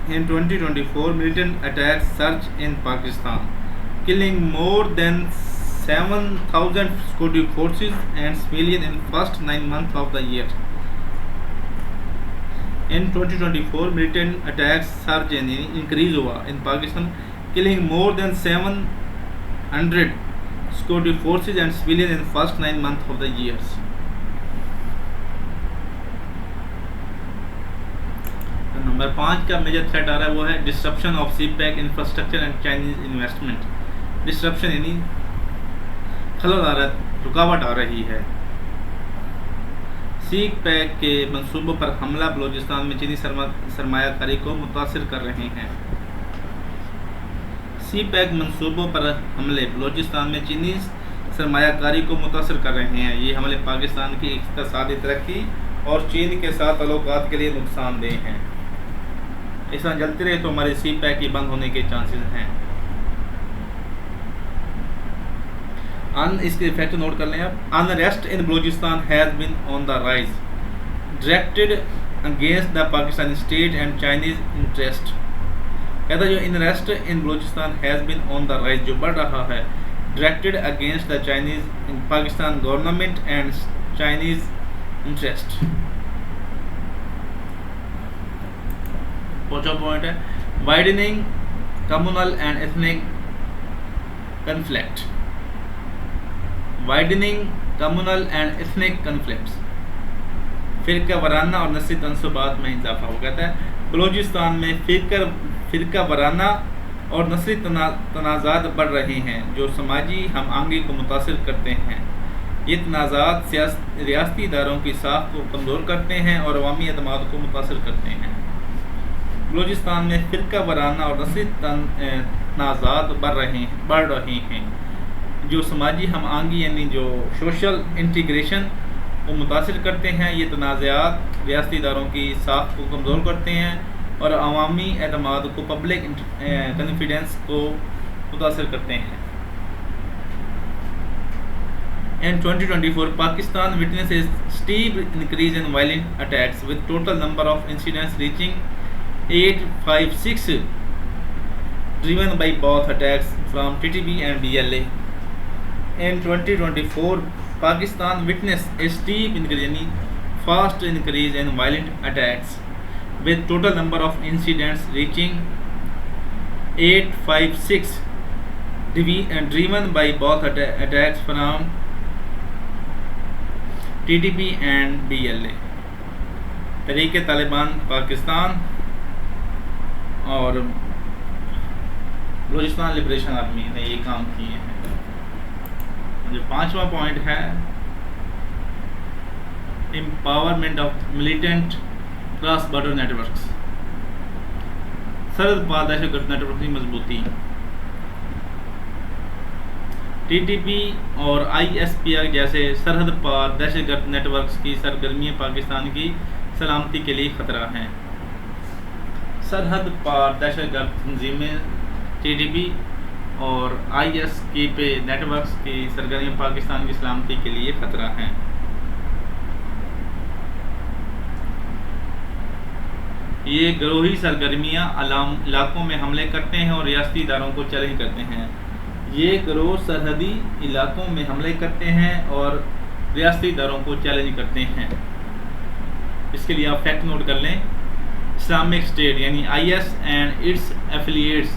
In 2024, militant attacks surged in Pakistan, killing more than 7,000 security forces and civilians in first 9 months of the year. In 2024, militant attacks surged in increase हुआ in Pakistan, killing more than 700 security forces and civilians in first 9 months of the years. Number 5 का मेजर थ्रेट आ रहा है वो है disruption of CPEC infrastructure and Chinese investment. Disruption यानी खलल आ रहा है, रुकावट आ रही है। सीपैक के मंसूबों पर हमला बलोचिस्तान में चीनी सरमायाकारी को मुतासिर कर रहे हैं। सीपैक मंसूबों पर हमले बलोचिस्तान में चीनी सरमायाकारी को मुतासिर कर रहे हैं। ये हमले पाकिस्तान की इक़्तिसादी तरक्की और चीन के साथ ताल्लुकात के लिए नुकसानदेह हैं। इस तरह जलते रहे तो हमारे सीपैक की बंद होने के चांसेस हैं। इसके इफेक्ट नोट कर लें आप। Unrest in Balochistan has been on the rise, directed against the Pakistani state and Chinese interest. कहता जो unrest in Balochistan has been on the rise, जो बढ़ रहा है, directed against the Chinese in Pakistan government and Chinese interest. चौथा पॉइंट है widening communal and ethnic conflict. Widening communal and ethnic conflicts, फ़िरका वराना और नस्ली तनसुबात में इजाफा। वो कहता है बलूचिस्तान में फ़िरका वराना और नस्ली तनाज़ात बढ़ रहे हैं जो समाजी हम आहंगी को मुतासिर करते हैं। ये तनाज़ात रियासती इदारों की साख को कमज़ोर करते हैं और अवामी एतमाद को मुतासिर करते हैं। बलूचिस्तान में फ़िरका वराना और नस्ली तनाज़ात बढ़ रहे हैं जो समाजी हम आहंगी यानी जो सोशल इंटीग्रेशन को मुतासिर करते हैं। ये तनाज़ात रियासती इदारों की साख को कमज़ोर करते हैं और अवामी एतमाद को, पब्लिक कॉन्फिडेंस को मुतासिर करते हैं। In 2024, Pakistan witnessed a steep increase in violent attacks, with total number of incidents reaching 856, driven by both attacks from TTP and BLA. In 2024, Pakistan witnessed a steep increase, fast increase in violent attacks, with total number of incidents reaching 856, driven by both attacks from TTP and BLA, तहरीक तालिबान पाकिस्तान और बलूचिस्तान लिबरेशन आर्मी ने ये काम किए हैं। जो 5वां पॉइंट है, empowerment of militant cross border networks, सरहद पार दहशतगर्द नेटवर्क की मजबूती। TTP और ISPR जैसे सरहद पार दहशतगर्द नेटवर्क्स की सरगर्मियाँ पाकिस्तान की सलामती के लिए खतरा हैं। सरहद पार दहशतगर्द तंजीमें TTP और ISKP नेटवर्क्स की सरगर्मियाँ पाकिस्तान की सलामती के लिए खतरा हैं। ये गिरोही सरगर्मियाँ इलाकों में हमले करते हैं और रियासती इदारों को चैलेंज करते हैं। ये गिरोह सरहदी इलाकों में हमले करते हैं और रियासती इदारों को चैलेंज करते हैं। इसके लिए आप फैक्ट नोट कर लें। इस्लामिक स्टेट यानी IS and its affiliates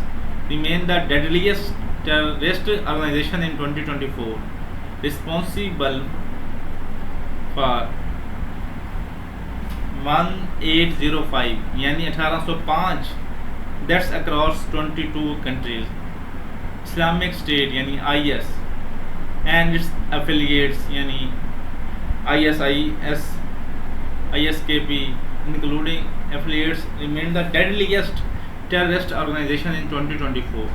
remain the deadliest terrorist organisation in 2024, responsible for 1805 यानी 1805 deaths across 22 countries. Islamic State यानी IS एंड इट्स एफिलिएट्स यानी ISIS, ISKP including affiliates remain the deadliest terrorist organization in 2024,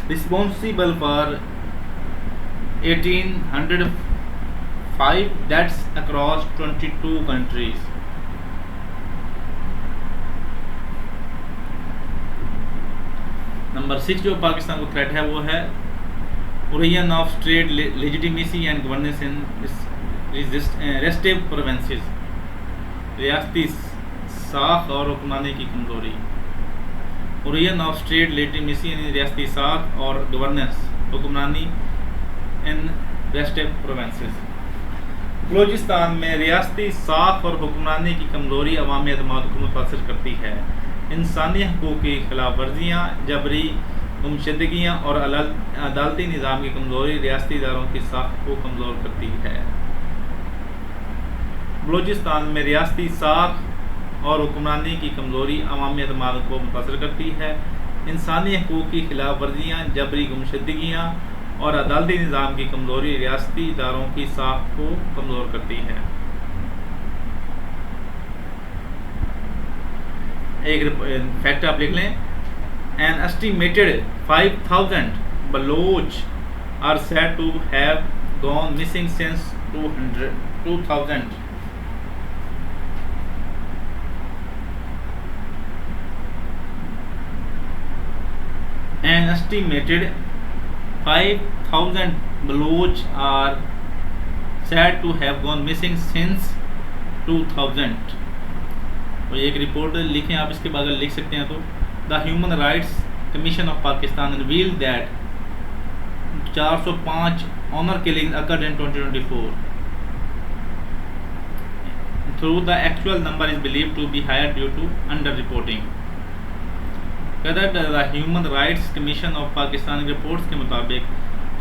responsible for 1805 deaths across 22 countries. Number 6 जो पाकिस्तान को थ्रेट है वो है Orion of state legitimacy and governance in restive provinces, रियासती साख और हुक्मरानी की कमजोरी। ओरियन ऑफ स्टेट लेजिटिमेसी यानी रियासती साख और गवर्नेंस हुक्मरानी इन रेस्टिव प्रोविंसेस। बलूचिस्तान में रियासती साख और हुक्मरानी की कमजोरी अवामी एतमाद को मुतासर करती है। इंसानी हकूक़ की खिलाफ वर्जियाँ, जबरी गुमशुदगियाँ और अदालती निज़ाम की कमज़ोरी रियासती इदारों की साख को कमज़ोर करती है। बलूचिस्तान में रियासती साख और हुक्मरानी की कमज़ोरी अवामी एतमाद को मुतासर करती है। इंसानी हकूक़ की खिलाफ वर्जियाँ, जबरी गुमशुदगियाँ और अदालती निज़ाम की कमज़ोरी रियासती इदारों की साख को कमज़ोर करती है। एक फैक्ट आप लिख लें। An estimated 5000 Baloch are said to have gone missing since 2000। An estimated 5,000 Baloch are said to have gone missing since 2000। तो एक रिपोर्ट लिखें आप, इसके बाद लिख सकते हैं तो the human rights commission of Pakistan revealed that 405 honour killing occurred in 2024, through the actual number is believed to be higher due to under reporting. कहता है the human rights commission of Pakistan reports के मुताबिक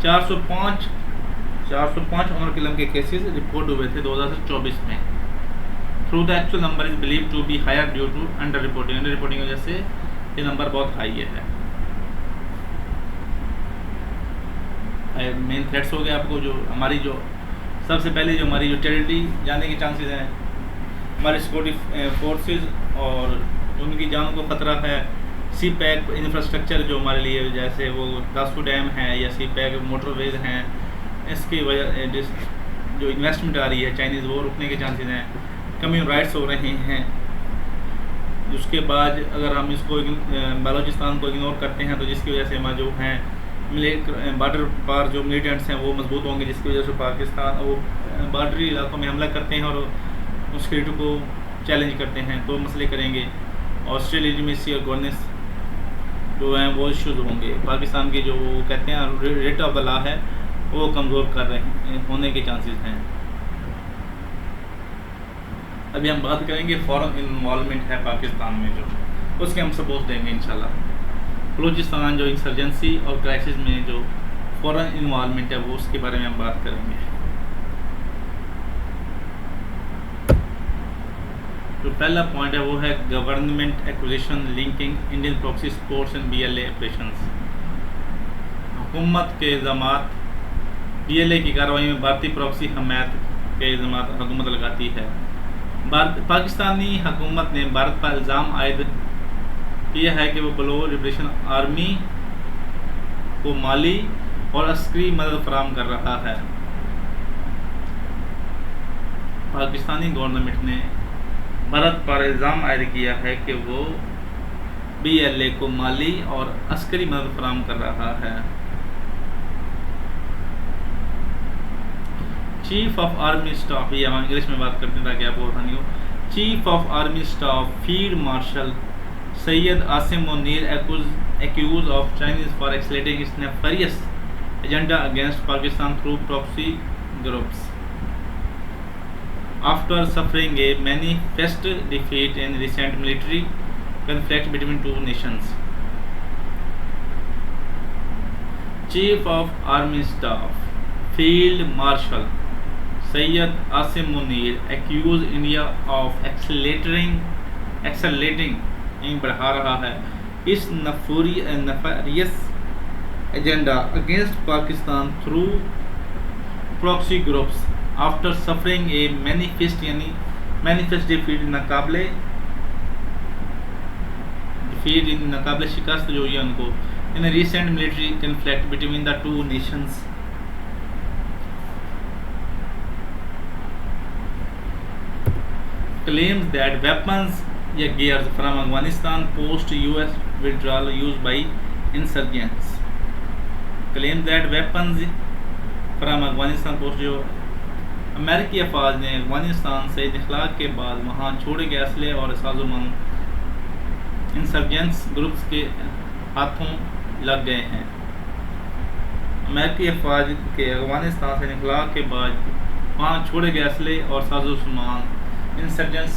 405 ऑनर किलिंग के केसेस रिपोर्ट हुए थे 2024 में। Through the actual number is believe to be higher due to under reporting. Under reporting की वजह से ये नंबर बहुत हाई है। मेन थ्रेट्स हो गए आपको, जो हमारी जो सबसे पहले जो हमारी जो टेरिटरी जाने के चांसेस हैं, हमारे सिक्योरिटी फोर्सेस और उनकी जानों को ख़तरा है। सी पैक इंफ्रास्ट्रक्चर जो हमारे लिए, जैसे वो दासू डैम है या सी पैक मोटरवेज हैं, इसकी वजह जो इन्वेस्टमेंट आ रही है चाइनीज़, वो रुकने के चांसेस हैं। कम्युनल राइट्स हो रहे हैं। उसके बाद अगर हम इसको बलूचिस्तान को इग्नोर करते हैं तो जिसकी वजह से हमारे जो हैं बॉर्डर पार जो मिलिटेंट्स हैं वो मजबूत होंगे, जिसकी वजह से पाकिस्तान वो बॉर्डरी इलाकों में हमला करते हैं और उस सिक्योरिटी को चैलेंज करते हैं, तो मसले करेंगे। और स्टेट लेजिटिमेसी और गवर्नेंस जो हैं वो इश्यूज होंगे। पाकिस्तान की जो कहते हैं रेट ऑफ द लॉ है वो कमज़ोर कर रहे होने के चांसेस हैं। अभी हम बात करेंगे फॉरेन इन्वॉल्वमेंट है पाकिस्तान में जो, उसके हम सपोज देंगे इंशाल्लाह। बलूचिस्तान जो इंसर्जेंसी और क्राइसिस में जो फॉरेन इन्वॉल्वमेंट है वो उसके बारे में हम बात करेंगे। जो पहला पॉइंट है वो है government acquisition linking Indian proxy sports and BLA operations. हुकूमत के इल्ज़ामात BLA की कार्रवाई में भारतीय प्रॉक्सी हमायत के इल्ज़ामात हुकूमत लगाती है। पाकिस्तानी हुकूमत ने भारत पर इल्ज़ाम आयद किया है कि वो बलोच लिबरेशन आर्मी को माली और अस्करी मदद फराहम कर रहा है। पाकिस्तानी गवर्नमेंट ने भारत पर इल्ज़ाम आयद किया है कि वो BLA को माली और अस्करी मदद फराहम कर रहा है। चीफ ऑफ आर्मी स्टाफ, ये हम इंग्लिश में बात करते हैं ताकि आपको आसानी हो। Chief of army staff field marshal Syed Asim Munir accused of Chinese for accelerating its nefarious agenda against Pakistan through proxy groups after suffering a manifest defeat in recent military conflict between two nations. Chief of Army Staff Field Marshal Sayyid Asim Munir accused India of accelerating बढ़ा रहा है इस nefarious agenda against Pakistan through proxy groups after suffering a manifest defeat in नाकाबिले शिकस्त जो हुई है उनको in a recent military conflict between the two nations. Claims that weapons या gears from Afghanistan post US withdrawal used by insurgents. Claims that weapons from Afghanistan post जो अमेरिकी अफवाज ने अफगानिस्तान से इखलाक के बाद वहाँ छोड़े गए असले और साजोमंद इंसर्जेंट्स ग्रुप्स के हाथों लग गए हैं। अमेरिकी अफवाज के अफगानिस्तान से इखलाक के बाद वहाँ छोड़े गए असले और साजोसामान इंसर्जेंट्स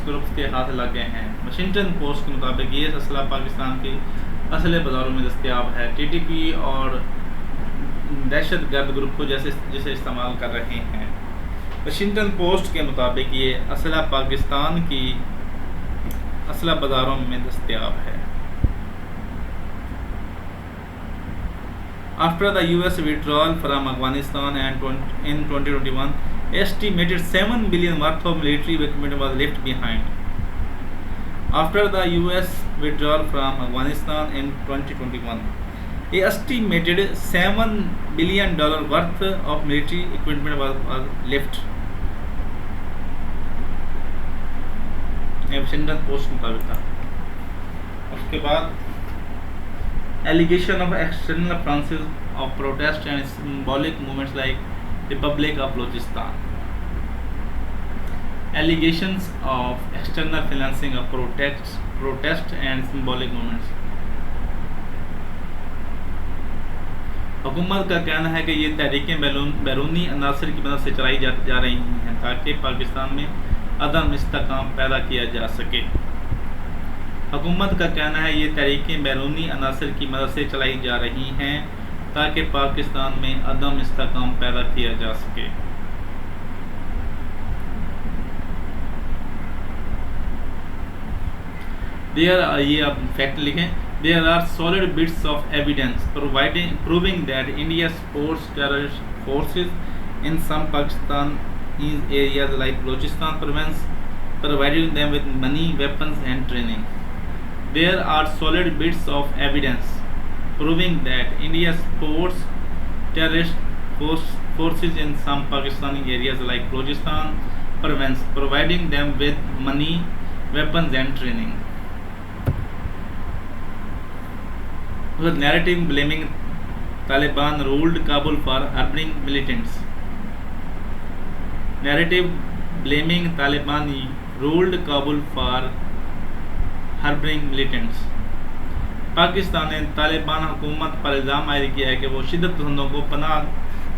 ग्रुप्स के हाथ लग गए हैं। वाशिंगटन पोस्ट के मुताबिक ये असला पाकिस्तान के असले बाज़ारों में दस्तयाब है। TTP और दहशत गर्द ग्रुप को जिसे इस्तेमाल कर रहे हैं। वाशिंगटन पोस्ट के मुताबिक ये असला पाकिस्तान की असला बाज़ारों में दस्तयाब है। After the US withdrawal from Afghanistan and in 2021, estimated 7 billion worth of military equipment was left behind. After the US withdrawal from Afghanistan in 2021, a estimated $7 billion worth of military equipment was left. Washington post मुताबिक था। उसके बाद allegation of external offenses of protest and symbolic movements like Republic of Balochistan. Allegations of external financing of protest and symbolic movements. हुकूमत का कहना है कि ये तहरीकें बैरूनी अनासर की मदद से चलाई जा रही हैं ताकि पाकिस्तान में अदम इस्तेकाम पैदा किया जा सके। हुकूमत का कहना है ये तहरीकें बैरूनी अनासर की मदद से चलाई जा रही हैं ताकि पाकिस्तान में अदम इस्तेकाम पैदा किया जा सके। ये आप फैक्ट लिखें। There are solid bits of evidence proving that India supports terrorist forces in some Pakistani areas like Balochistan province, providing them with money, weapons and training. There are solid bits of evidence proving that India supports terrorist forces in some Pakistani areas like Balochistan province, providing them with money, weapons and training. With narrative blaming Taliban ruled Kabul for harboring militants. Narrative blaming Taliban ruled Kabul for harboring militants. Pakistan ने तालिबान हुकूमत पर इल्ज़ाम आयद किया है कि वो शिद्दत पसंदों को पनाह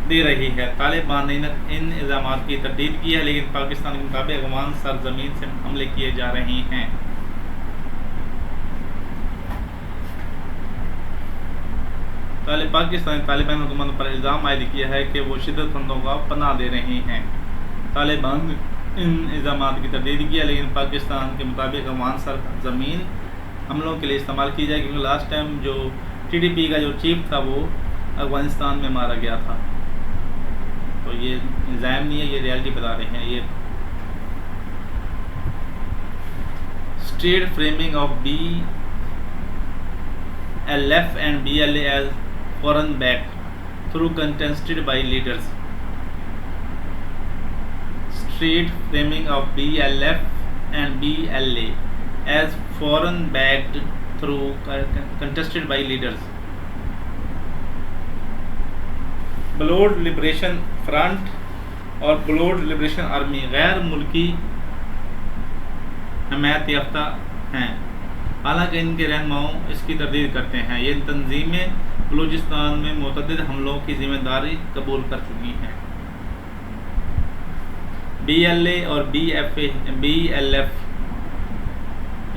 दे रही है। तालिबान ने इन इल्ज़ामात की तरदीद की है, लेकिन पाकिस्तान के मुताबिक अफगान सरजमीन से हमले किए जा रहे हैं। पाकिस्तान ने तालिबान हुकूमत पर इल्ज़ाम आयद किया है कि वो शिद्दतपसंदों को पनाह दे रहे हैं। तालिबान ने इन इल्ज़ामात की तरदीद की है, लेकिन पाकिस्तान के मुताबिक अफगान सरजमीन हमलों के लिए इस्तेमाल की जाए, क्योंकि लास्ट टाइम जो TTP का जो चीफ था वो अफगानिस्तान में मारा गया था। तो ये इल्ज़ाम नहीं है, ये रियलिटी बता रहे हैं। ये state framing of BLF and BLA as foreign backed through contested by leaders. State framing of BLF and BLA as foreign backed through contested by leaders. Baloch liberation front और ब्लॉड लिबरेशन आर्मी गैर मुल्की हमायत याफ्ता हैं, हालांकि इनके रहनुमाओं इसकी तरदीद करते हैं। ये तंजीमें बलूचिस्तान में मुतअद्दिद हमलों की जिम्मेदारी कबूल कर चुकी हैं। BLA और BLF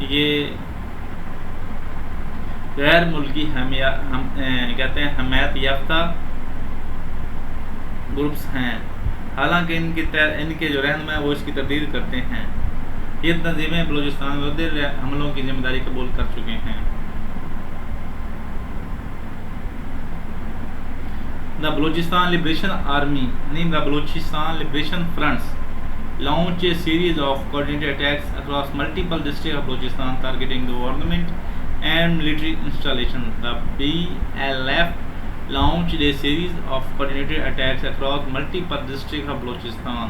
ये गैर मुल्की कहते हैं हमायत याफ्ता ग्रुप्स हैं, हालांकि इनके जो रहनुमा है वो इसकी तरदीद करते हैं। ये तंजीमें बलूचिस्तान में हमलों की जिम्मेदारी कबूल कर चुके हैं। The Balochistan liberation army the Balochistan liberation fronts launch a series of coordinated attacks across multiple districts of Balochistan targeting the government and military installations. The BLF launched a series of coordinated attacks across multiple districts of Balochistan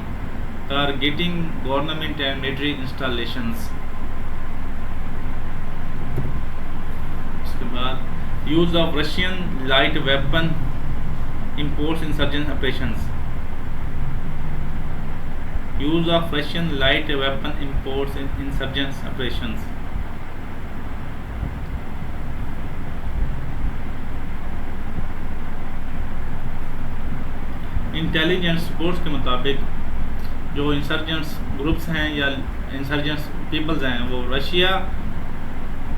targeting government and military installations. उसके बाद use of Russian light weapon imports insurgent operations. Use of Russian light weapon imports in insurgents operations. Intelligence reports के मुताबिक जो इंसर्जेंट्स ग्रुप्स हैं या इंसर्जेंट्स पीपल्स हैं वो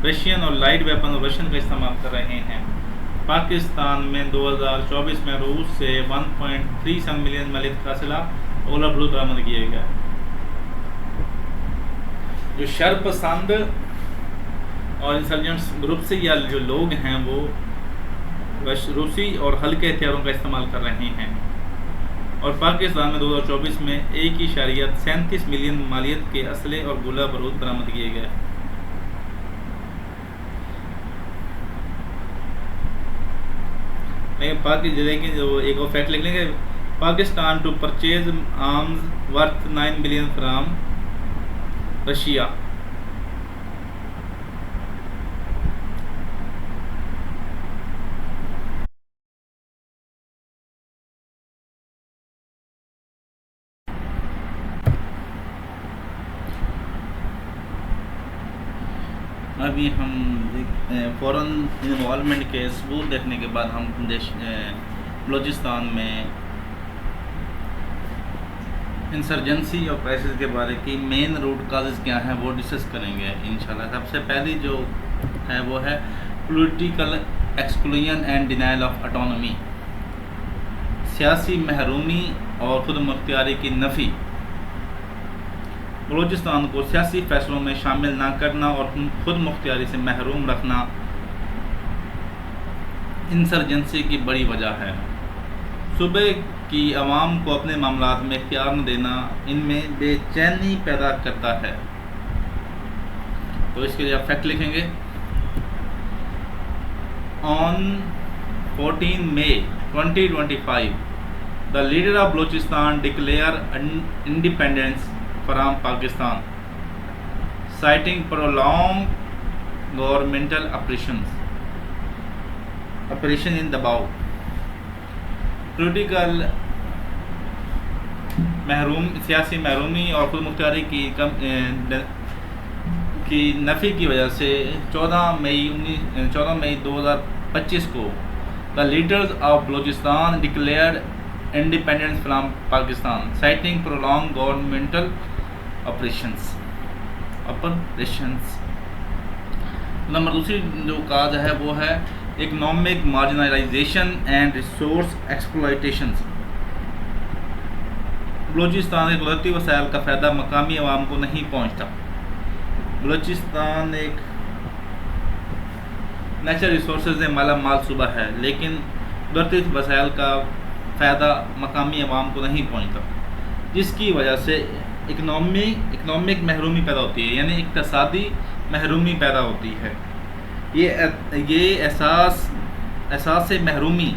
रशियन और लाइट वेपन और रशियन का इस्तेमाल कर रहे हैं। पाकिस्तान में 2024 में रूस से 1.37 मिलियन मलिक का सिला ओला बरूद बरामद किए गए। जो शरपसंद और इंसर्जेंट्स ग्रुप से या जो लोग हैं वो रूसी और हल्के हथियारों का इस्तेमाल कर रहे हैं। और पाकिस्तान में 2024 में 1.37 मिलियन मालियत के असले और गोला बारूद बरामद किए गए। लेकिन जो एक और फैक्ट लिख लेंगे, Pakistan to purchase arms worth 9 billion from Russia. अभी हम फॉरेन इन्वॉल्वमेंट के सबूत देखने के बाद हम बलूचिस्तान में इंसर्जेंसी और क्राइसिस के बारे की मेन रूट काजेज़ क्या हैं वो डिस्कस करेंगे इंशाल्लाह। सबसे पहली जो है वो है political exclusion and denial of autonomy, सियासी महरूमी और खुद मुख्तियारी की नफ़ी। बलूचिस्तान को सियासी फैसलों में शामिल ना करना और खुद मुख्तियारी से महरूम रखना इंसर्जेंसी की बड़ी वजह है। सूबे की आवाम को अपने मामलात में इख्तियार न देना इनमें बेचैनी पैदा करता है। तो इसके लिए आप फैक्ट लिखेंगे। On 14 May 2025 the leader of Balochistan declare independence from Pakistan citing prolonged governmental operation in दबाव। पॉलिटिकल सियासी महरूमी और खुद मुख्तियारी की नफ़ी की वजह से 14 मई 2025 को the leaders of Balochistan declared independence from Pakistan, citing prolonged governmental operations. Number दूसरी जो काज है वो है economic marginalisation and resource exploitation. Balochistan के कुदरती वसाइल का फ़ायदा मकामी अवाम को नहीं पहुँचता। बलूचिस्तान एक नेचुरल रिसोर्स से माला माल सूबा है, लेकिन कुदरती वसाइल का फ़ायदा मकामी अवाम को नहीं पहुँचता, जिसकी वजह से इकनॉमिक महरूमी पैदा होती है, यानी इक़्तिसादी महरूमी पैदा होती है। ये एहसास से महरूमी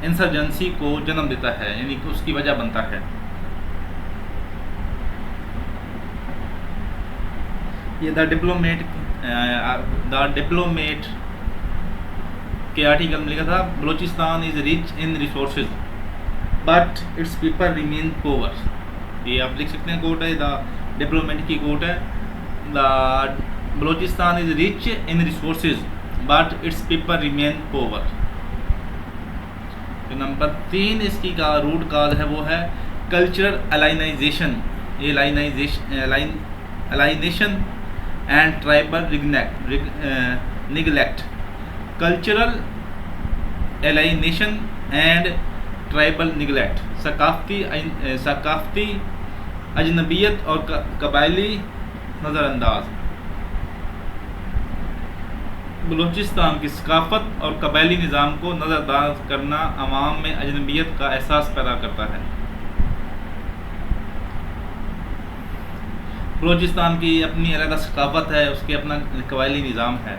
इंसर्जेंसी को जन्म देता है, यानी कि उसकी वजह बनता है। ये द डिप्लोमेट के आर्टिकल में लिखा था, Balochistan is rich in resources but its people remain poor. ये आप लिख सकते हैं, कोट है, द डिप्लोमेट की कोट है, the Balochistan is rich in resources but its people remain poor. तो नंबर 3 इसकी का रूट काज है वो है cultural alienation, alienation and tribal neglect. Cultural alienation and tribal neglect, सकाफती अजनबियत और कबायली नज़रअंदाज। बलूचिस्तान की सकाफत और कबायली निज़ाम को नज़रअंदाज करना अवाम में अजनबियत का एहसास पैदा करता है। बलूचिस्तान की अपनी अलग सकाफत है, उसके अपना कबायली निज़ाम है,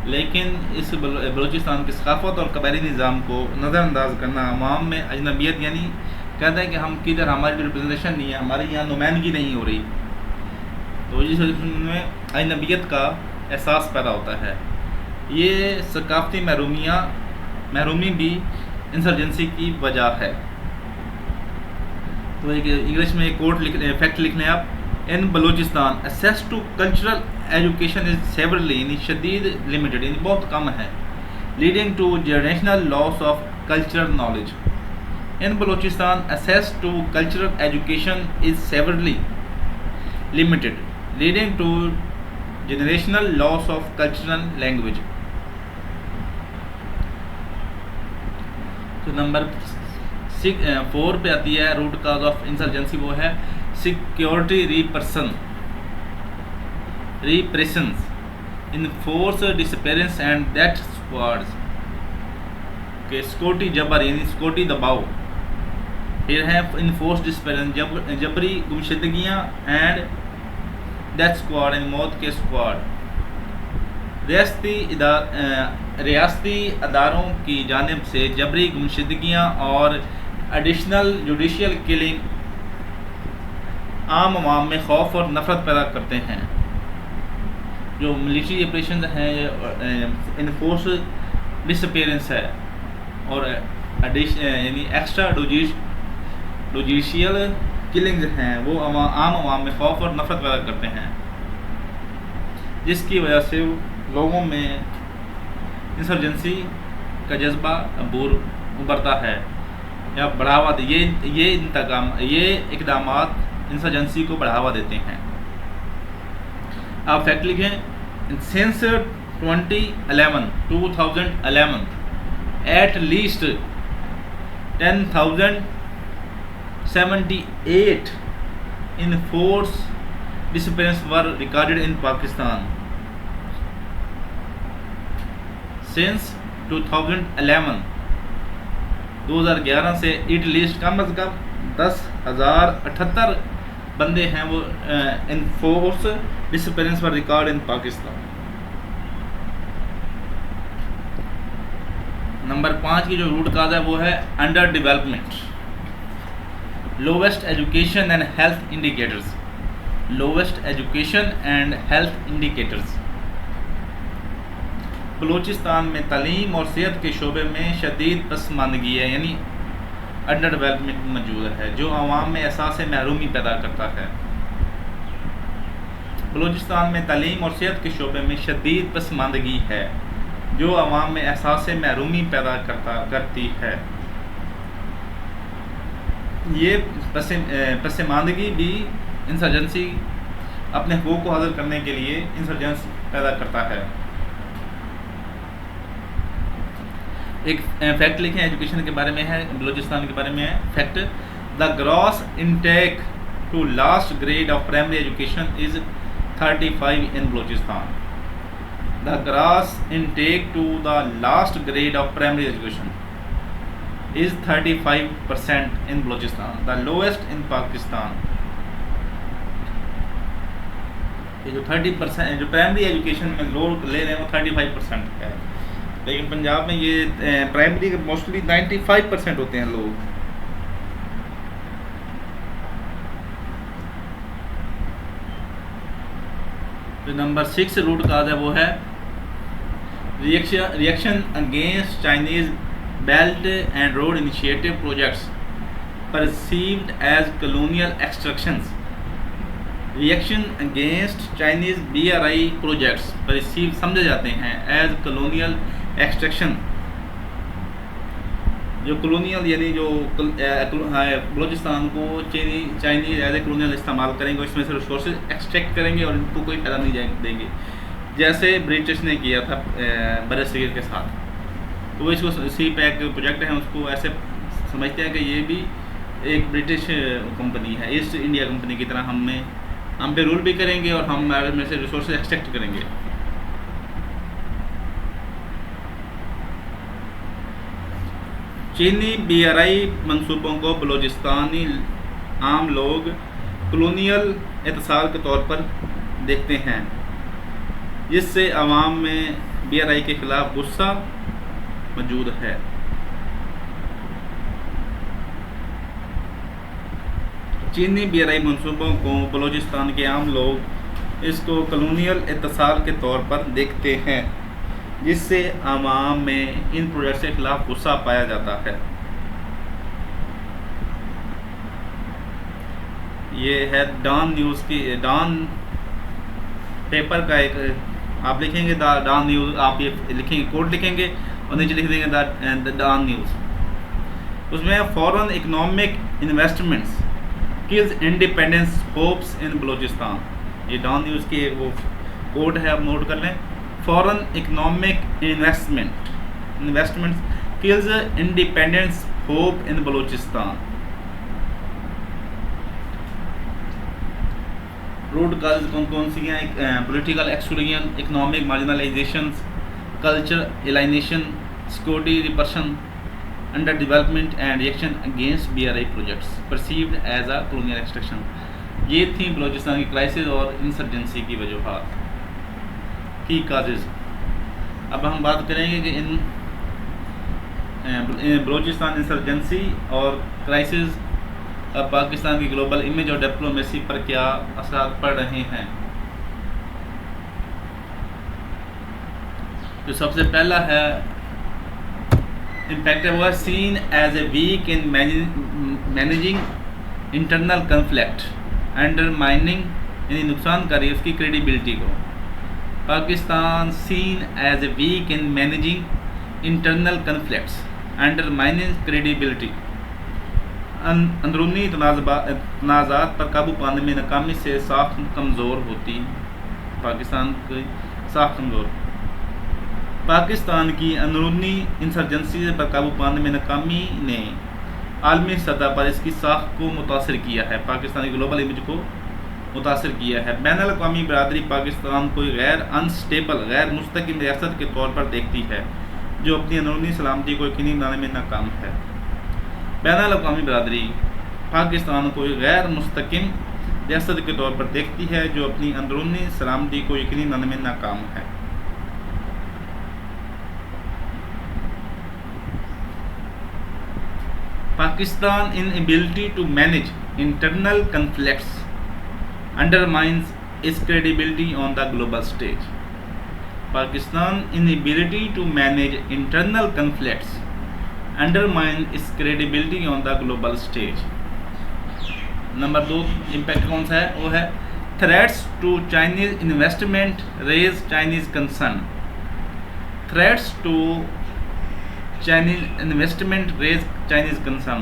लेकिन इस बलूचिस्तान की सकाफत और कबायली निज़ाम को नज़रअंदाज करना अवाम में अजनबियत, यानी कहते हैं कि हम किधर, हमारी रिप्रेजेंटेशन नहीं है, हमारे यहाँ नुमाइंदगी नहीं हो रही, तो इस में अजनबियत का एहसास पैदा होता है। ये सकाफती महरूमी भी इंसर्जेंसी की वजह है। तो एक इंग्लिश में एक कोट फैक्ट लिख लें आप, in Balochistan access to cultural education is severely, यानी शदीद लिमिटेड, यानी बहुत कम है, leading to generational loss of cultural knowledge. In Balochistan access to cultural education is severely limited, leading to generational loss of cultural language. तो नंबर 4 पे आती है रूट काज ऑफ इंसर्जेंसी, वो है security repressions, enforce disappearance and death squads के सिक्योरिटी जबर, यानी सिक्योरिटी दबाव। फिर है इनफोर्स डिसअपीयरेंस, जबरी गुमशुदगियाँ, एंड डेथ स्क्वाड, यानी मौत के स्क्वाड। रियासती अदारों की जानिब से जबरी गुमशुदगियाँ और एडिशनल जुडिशियल किलिंग आम अवाम में खौफ और नफरत पैदा करते हैं। जो मिलिट्री ऑपरेशन हैं, इनफोर्स डिसअपीयरेंस है, और यानी एक्स्ट्रा जुडिशियल किलिंग्स हैं, वो आम अवाम में खौफ और नफरत पैदा करते हैं, जिसकी वजह से लोगों में इंसर्जेंसी का जज्बा उभरता है या बढ़ावा दे। ये इक़दामात इंसर्जेंसी को बढ़ावा देते हैं। आप फैक्ट लिखें, since 2011 at least 10,078 enforce disappearance were recorded in Pakistan. Since 2011 से एटलीस्ट कम अज़ कम 10,078 बंदे हैं वो इनफोर्स डिसअपीयरेंस पर रिकॉर्ड इन पाकिस्तान। नंबर 5 की जो रूट काज है वो है under development, lowest education and health indicators. Lowest education and health indicators. Balochistan में तालीम और सेहत के शोबे में शदीद पसमानदगी है, यानी अंडर डेवलपमेंट मौजूद है, जो अवाम में एहसास महरूमी पैदा करता है। बलूचिस्तान में तालीम और सेहत के शोबे में शदीद पसमानदगी है, जो अवाम में एहसास महरूमी पैदा करती है। ये पसमानदगी भी इंसर्जेंसी अपने हकूक़ को हासिल करने के लिए इंसर्जेंस पैदा करता है। एक फैक्ट लिखें एजुकेशन के बारे में है, बलूचिस्तान के बारे में है। Fact, the gross intake to last grade of primary education is 35 in Balochistan. The gross intake to the last grade of primary education is 35% in Balochistan, the lowest in Pakistan. ये जो 30% जो प्राइमरी एजुकेशन में लोग ले रहे हैं वो 35% है, लेकिन पंजाब में ये प्राइमरी के मोस्टली 95% होते हैं लोग। जो नंबर 6 रूट काज है वो है reaction against Chinese Belt and Road Initiative projects perceived as colonial extractions. Reaction against Chinese BRI projects perceive समझे जाते हैं एज कॉलोनियल एक्सट्रैक्शन। जो कॉलोनियल यानी जो बलूचिस्तान को चाइनीज एज ए कॉलोनियल इस्तेमाल करेंगे, इसमें से रिसोर्सेज एक्सट्रैक्ट करेंगे और इनको कोई फ़ायदा नहीं देंगे, जैसे ब्रिटिश ने किया था बरसगीर के साथ। तो वो इसको CPEC प्रोजेक्ट है उसको ऐसे समझते हैं कि ये भी एक ब्रिटिश कंपनी है, ईस्ट इंडिया कंपनी की तरह हम पे रूल भी करेंगे और हम में से रिसोर्सेज एक्सट्रैक्ट करेंगे। चीनी BRI मंसूबों को बलूचिस्तानी आम लोग कॉलोनियल इत्तेसाल के तौर पर देखते हैं, जिससे अवाम में BRI के ख़िलाफ़ गुस्सा मौजूद है। चीनी BRI मंसूबों को बलूचिस्तान के आम लोग इसको कॉलोनियल इत्तेसाल के तौर पर देखते हैं, जिससे अवाम में इन प्रोजेक्ट्स के ख़िलाफ़ गुस्सा पाया जाता है। ये है डॉन न्यूज़ की, डॉन पेपर का एक आप लिखेंगे डॉन न्यूज़, आप ये लिखेंगे कोड लिखेंगे और नीचे लिख देंगे द डॉन न्यूज़। उसमें foreign economic investments kills independence hopes in Balochistan. ये डॉन न्यूज़ की वो कोड है, आप नोट कर लें। Foreign economic investments kills independence hope in Balochistan. Root cause कौन कौन सी हैं? Political exclusion, economic marginalisation, culture alienation, security repression, under development and reaction against BRI projects perceived as a colonial extraction. ये थी बलूचिस्तान की क्राइसिस और इंसर्जेंसी की वजूहात की काजेज़। अब हम बात करेंगे कि इन बलूचिस्तान इंसर्जेंसी और क्राइसिस अब पाकिस्तान की ग्लोबल इमेज और डिप्लोमेसी पर क्या असर पड़ रहे हैं। जो सबसे पहला है इम्पैक्ट है वो है seen as a weak in managing internal conflict, undermining यानी नुकसानकारी उसकी क्रेडिबिलिटी को। Pakistan seen as a weak in managing internal conflicts, undermining credibility. अंदरूनी तनाज़ात पर काबू पाने में नाकामी से साख कमज़ोर होती पाकिस्तान की साख कमज़ोर। पाकिस्तान की अंदरूनी इंसर्जेंसी पर काबू पाने में नाकामी ने आलमी सतह पर इसकी साख को मुतासर किया है, पाकिस्तान की ग्लोबल इमेज को मुतासर किया है। बैनुल अक़वामी बरादरी पाकिस्तान को गैर अनस्टेबल, गैर मुस्तकिम रियासत के तौर पर देखती है, जो अपनी अंदरूनी सलामती को यकीनी बनाने में नाकाम है। बैनुल अक़वामी बरादरी पाकिस्तान को गैर मुस्तकिम रियासत के तौर पर देखती है, जो अपनी अंदरूनी सलामती को यकीनी बनाने में नाकाम है। Pakistan inability to manage internal conflicts undermines its credibility on the global stage. Pakistan inability to manage internal conflicts undermines its credibility on the global stage. Number 2 impact कौन सा है? वो है threats to Chinese investment raise Chinese concern. Threats to Chinese investment raise Chinese concern.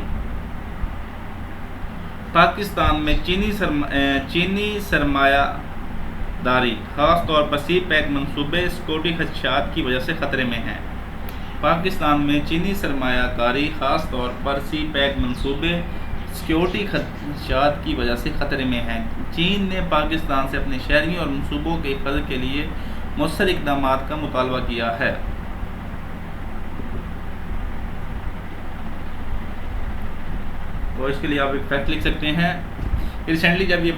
Pakistan में चीनी सरमायादारी ख़ास तौर पर सी पैक मनसूबे सिक्योरिटी खदशात की वजह से ख़तरे में हैं। पाकिस्तान में चीनी सरमायाकारी ख़ास तौर पर सी पैक मनसूबे सिक्योरिटी खदशात की वजह से ख़तरे में हैं। चीन ने पाकिस्तान से अपने शहरियों और मनसूबों के हिफाजत के लिए मौसर इक़दाम का मुतालबा किया है। तो इसके लिए आप एक फैक्ट लिख सकते हैं। रिसेंटली जब ये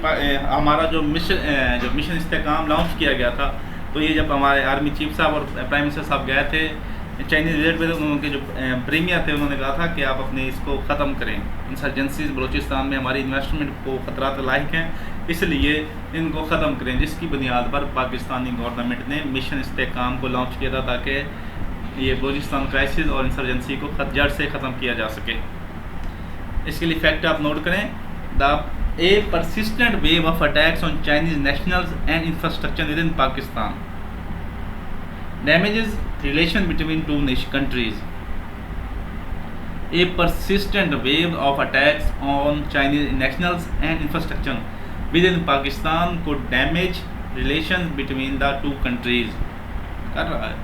हमारा जो मिशन इस्तेकाम लॉन्च किया गया था, तो ये जब हमारे आर्मी चीफ साहब और प्राइम मिनिस्टर साहब गए थे चाइनीज़ विजिट में, उनके जो प्रीमियर थे उन्होंने कहा था कि आप अपने इसको ख़त्म करें। इंसर्जेंसीज बलूचिस्तान में हमारी इन्वेस्टमेंट को ख़तरात लायक हैं, इसलिए इनको ख़त्म करें, जिसकी बुनियाद पर पाकिस्तानी गवर्नमेंट ने मिशन इस्तेकाम को लॉन्च किया था ताकि ये बलूचिस्तान क्राइसिस और इंसर्जेंसी को जड़ से ख़त्म किया जा सके। इसके लिए फैक्ट आप नोट करें। A persistent wave of attacks on Chinese nationals and infrastructure within Pakistan damages relation between two countries. A persistent wave of attacks on Chinese nationals and infrastructure within Pakistan could damage relations between the two countries. कर रहा है।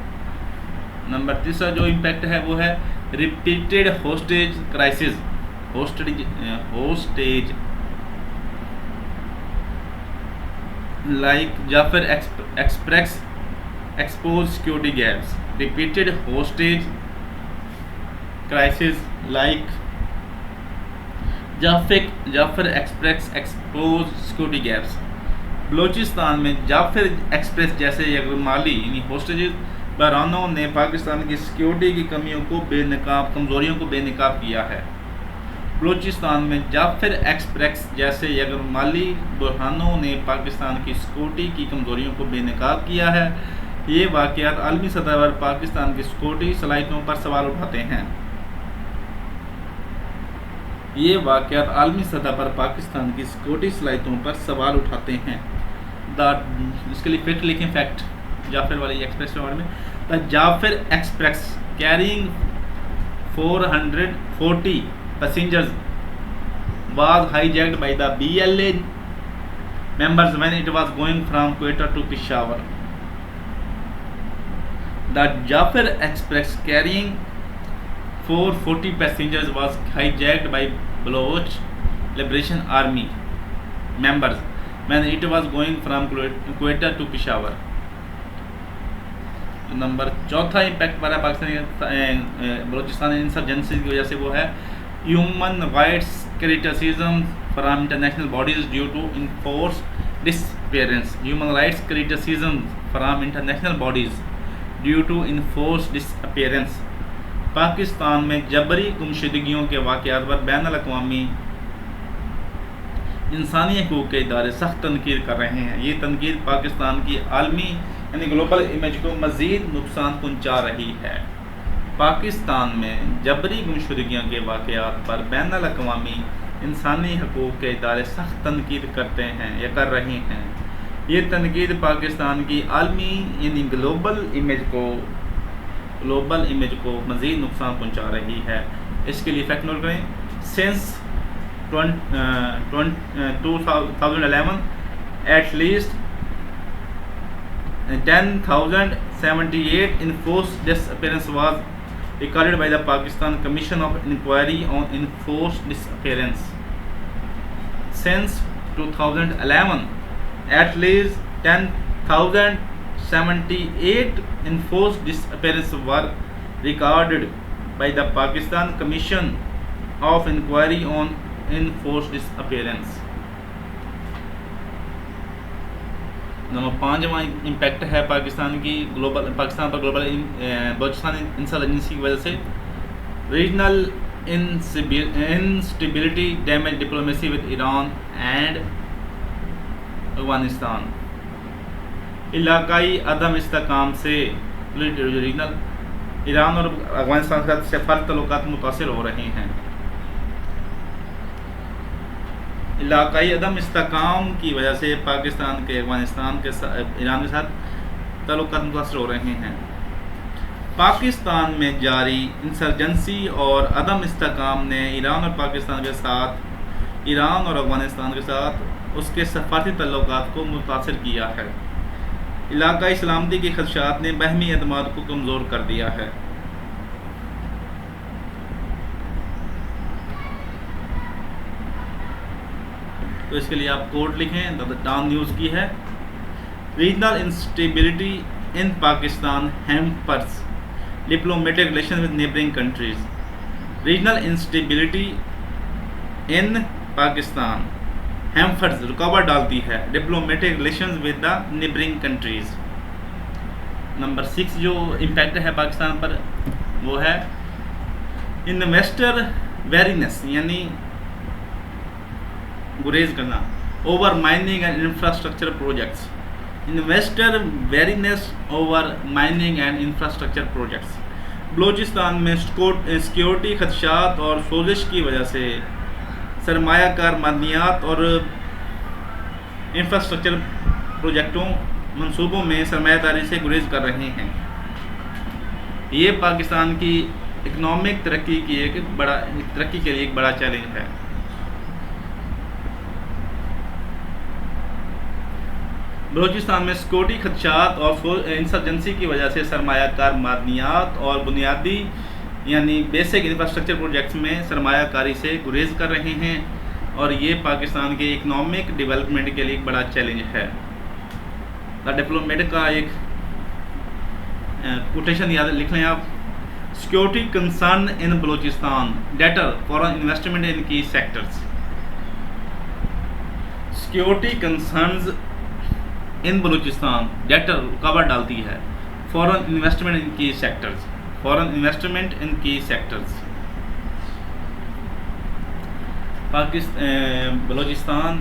नंबर तीसरा जो इम्पैक्ट है वो है repeated hostage crisis. Hostage like Jafar Express exposed security gaps. Repeated hostage crisis like Jafar Express exposed security gaps. Balochistan में जाफर एक्सप्रेस जैसे यगमाली यानी होस्टेज बहरानों ने पाकिस्तान की सिक्योरिटी की कमज़ोरियों को बेनकाब किया है। बलूचिस्तान में जाफर एक्सप्रेस जैसे यगमाली बहरानों ने पाकिस्तान की सिक्योरिटी की कमज़ोरियों को बेनकाब किया है। ये वाक़यात आलमी सतह पर पाकिस्तान की सिक्योरिटी सलाहियतों पर सवाल उठाते हैं। इसके लिए फैक्ट लिखें। फैक्ट जाफर वाली एक्सप्रेस के बारे में। The Jafar Express carrying 440 passengers was hijacked by the BLA members when it was going from Quetta to Peshawar. The Jafar Express carrying 440 passengers was hijacked by Baloch Liberation Army members when it was going from Quetta to Peshawar. Number चौथा इम्पैक्ट पड़ा पाकिस्तानी बलूचिस्तान इंसर्जेंसी की वजह से वो है human rights criticism from international bodies due to enforced disappearance. Human rights criticism from international bodies due to enforced disappearance. Pakistan में जबरी गुमशुदगियों के वाक़यात पर बैनुल-अक़वामी इंसानी हकूक़ के इदारे सख्त तनकीद कर रहे हैं। ये तनकीद पाकिस्तान की आलमी यानी ग्लोबल इमेज को मज़ीद नुकसान पहुँचा रही है। पाकिस्तान में जबरी गुमशुदगियों के वाक़यात पर बैनुल-अक़वामी इंसानी हकूक़ के इदारे सख्त तनकीद करते हैं या कर रहे हैं। ये तनकीद पाकिस्तान की आलमी यानी ग्लोबल इमेज को मज़ीद नुकसान पहुँचा रही है। इसके लिए फैक्ट नोट करें। Since 2011 at least 10,078 enforced disappearance was recorded by the Pakistan Commission of Inquiry on Enforced Disappearance. Since 2011, at least 10,078 enforced disappearances were recorded by the Pakistan Commission of Inquiry on Enforced Disappearance. Number 5वां इम्पैक्ट है पाकिस्तान पर ग्लोबल बलूचिस्तान इंसर्जेंसी की वजह से regional instability damage diplomacy with Iran and Afghanistan. इलाकाई अदम इस्तेकाम से रीजनल ईरान और अफगानिस्तान के साथ सफारती ताल्लुकात मुतासिर हो रहे हैं। इलाकाई अदम इस्तेकाम की वजह से पाकिस्तान के अफगानिस्तान के ईरान के साथ ताल्लुकात मुतासिर हो रहे हैं। पाकिस्तान में जारी इंसर्जेंसी और अदम इस्तेकाम ने ईरान और पाकिस्तान के साथ ईरान और अफ़गानिस्तान के साथ उसके सफारती तल्लुकात को मुतासर किया है। इलाकाई सलामती के खदशात ने बाहमी एतमाद को कमज़ोर कर दिया है। तो इसके लिए आप कोड लिखें, द डाउन न्यूज़ की है। Regional instability in Pakistan hampers diplomatic relation with neighbouring countries. Regional instability in Pakistan hampers रुकावट डालती है diplomatic relation with the neighbouring countries. Number 6 जो इम्पैक्ट है पाकिस्तान पर वो है इन्वेस्टर वेरीनेस, यानी गुरेज करना over mining and infrastructure projects. Investor weariness over mining and infrastructure projects. Balochistan में सिक्योरिटी खदशात और सोजिश की वजह से सरमायाकार मादनियात और इंफ्रास्ट्रक्चर प्रोजेक्टों मंसूबों में सरमायादारी से गुरेज कर रहे हैं। ये पाकिस्तान की इकनॉमिक तरक्की के लिए एक बड़ा चैलेंज है। बलूचिस्तान में सिक्योरिटी खदशात और इंसर्जेंसी की वजह से सरमायाकार मादनियात और बुनियादी यानी बेसिक इंफ्रास्ट्रक्चर प्रोजेक्ट्स में सरमायाकारी से गुरेज कर रहे हैं, और ये पाकिस्तान के इकनॉमिक डेवलपमेंट के लिए एक बड़ा चैलेंज है। द डिप्लोमेट का एक कोटेशन याद लिख लें आप। Security concern in Balochistan debtor foreign investment इन की सेक्टर्स। सिक्योरिटी कंसर्न्स इन बलूचिस्तान डेटर रुकावट डालती है फॉरेन इन्वेस्टमेंट इन की सेक्टर्स। फॉरेन इन्वेस्टमेंट इन की सेक्टर्स। बलूचिस्तान